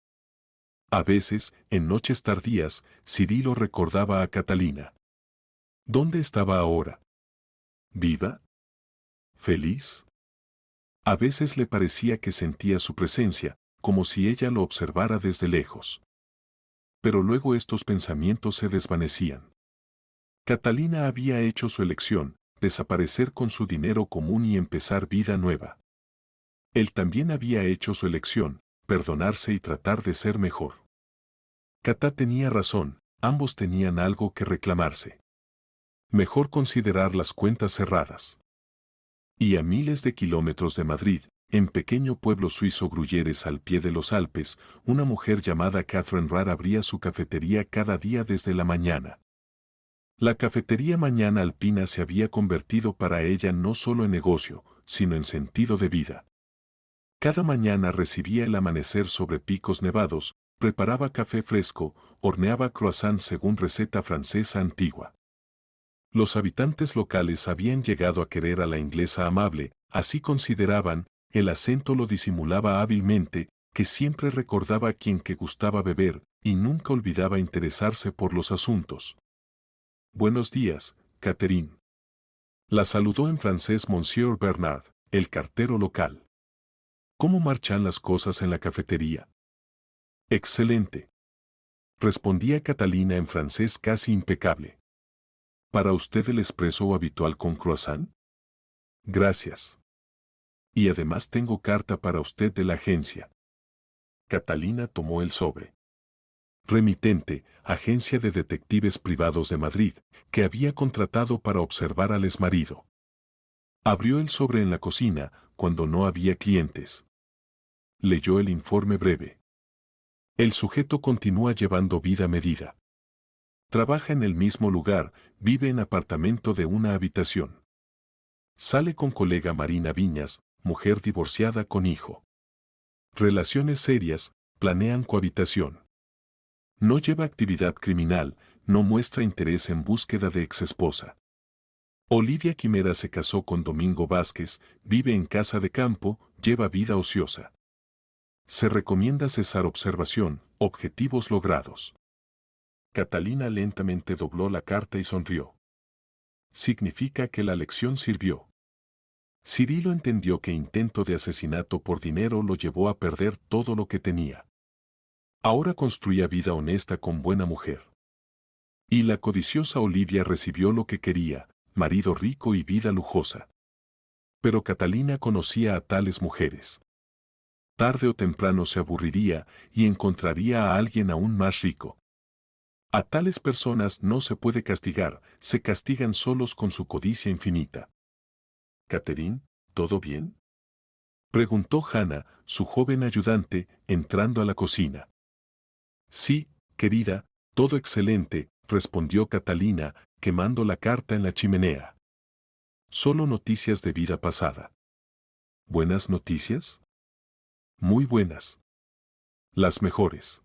A veces, en noches tardías, Cirilo recordaba a Catalina. ¿Dónde estaba ahora? ¿Viva? ¿Feliz? A veces le parecía que sentía su presencia, como si ella lo observara desde lejos. Pero luego estos pensamientos se desvanecían. Catalina había hecho su elección, desaparecer con su dinero común y empezar vida nueva. Él también había hecho su elección, perdonarse y tratar de ser mejor. Cata tenía razón, ambos tenían algo que reclamarse. Mejor considerar las cuentas cerradas. Y a miles de kilómetros de Madrid, en pequeño pueblo suizo Gruyères al pie de los Alpes, una mujer llamada Catherine Rare abría su cafetería cada día desde la mañana. La cafetería Mañana Alpina se había convertido para ella no solo en negocio, sino en sentido de vida. Cada mañana recibía el amanecer sobre picos nevados, preparaba café fresco, horneaba croissants según receta francesa antigua. Los habitantes locales habían llegado a querer a la inglesa amable, así consideraban, el acento lo disimulaba hábilmente, que siempre recordaba a quien que gustaba beber, y nunca olvidaba interesarse por los asuntos. Buenos días, Catherine. La saludó en francés Monsieur Bernard, el cartero local. ¿Cómo marchan las cosas en la cafetería? Excelente. Respondía Catalina en francés casi impecable. ¿Para usted el espresso habitual con croissant? Gracias. Y además tengo carta para usted de la agencia. Catalina tomó el sobre. Remitente, agencia de detectives privados de Madrid, que había contratado para observar al exmarido. Abrió el sobre en la cocina, cuando no había clientes. Leyó el informe breve. El sujeto continúa llevando vida medida. Trabaja en el mismo lugar, vive en apartamento de 1 habitación. Sale con colega Marina Viñas, mujer divorciada con hijo. Relaciones serias, planean cohabitación. No lleva actividad criminal, no muestra interés en búsqueda de exesposa. Olivia Quimera se casó con Domingo Vázquez, vive en casa de campo, lleva vida ociosa. Se recomienda cesar observación, objetivos logrados. Catalina lentamente dobló la carta y sonrió. Significa que la lección sirvió. Cirilo entendió que intento de asesinato por dinero lo llevó a perder todo lo que tenía. Ahora construía vida honesta con buena mujer. Y la codiciosa Olivia recibió lo que quería, marido rico y vida lujosa. Pero Catalina conocía a tales mujeres. Tarde o temprano se aburriría y encontraría a alguien aún más rico. A tales personas no se puede castigar, se castigan solos con su codicia infinita. «Catherine, ¿todo bien?», preguntó Hannah, su joven ayudante, entrando a la cocina. «Sí, querida, todo excelente», respondió Catalina, quemando la carta en la chimenea. «Solo noticias de vida pasada». «¿Buenas noticias?». «Muy buenas. Las mejores».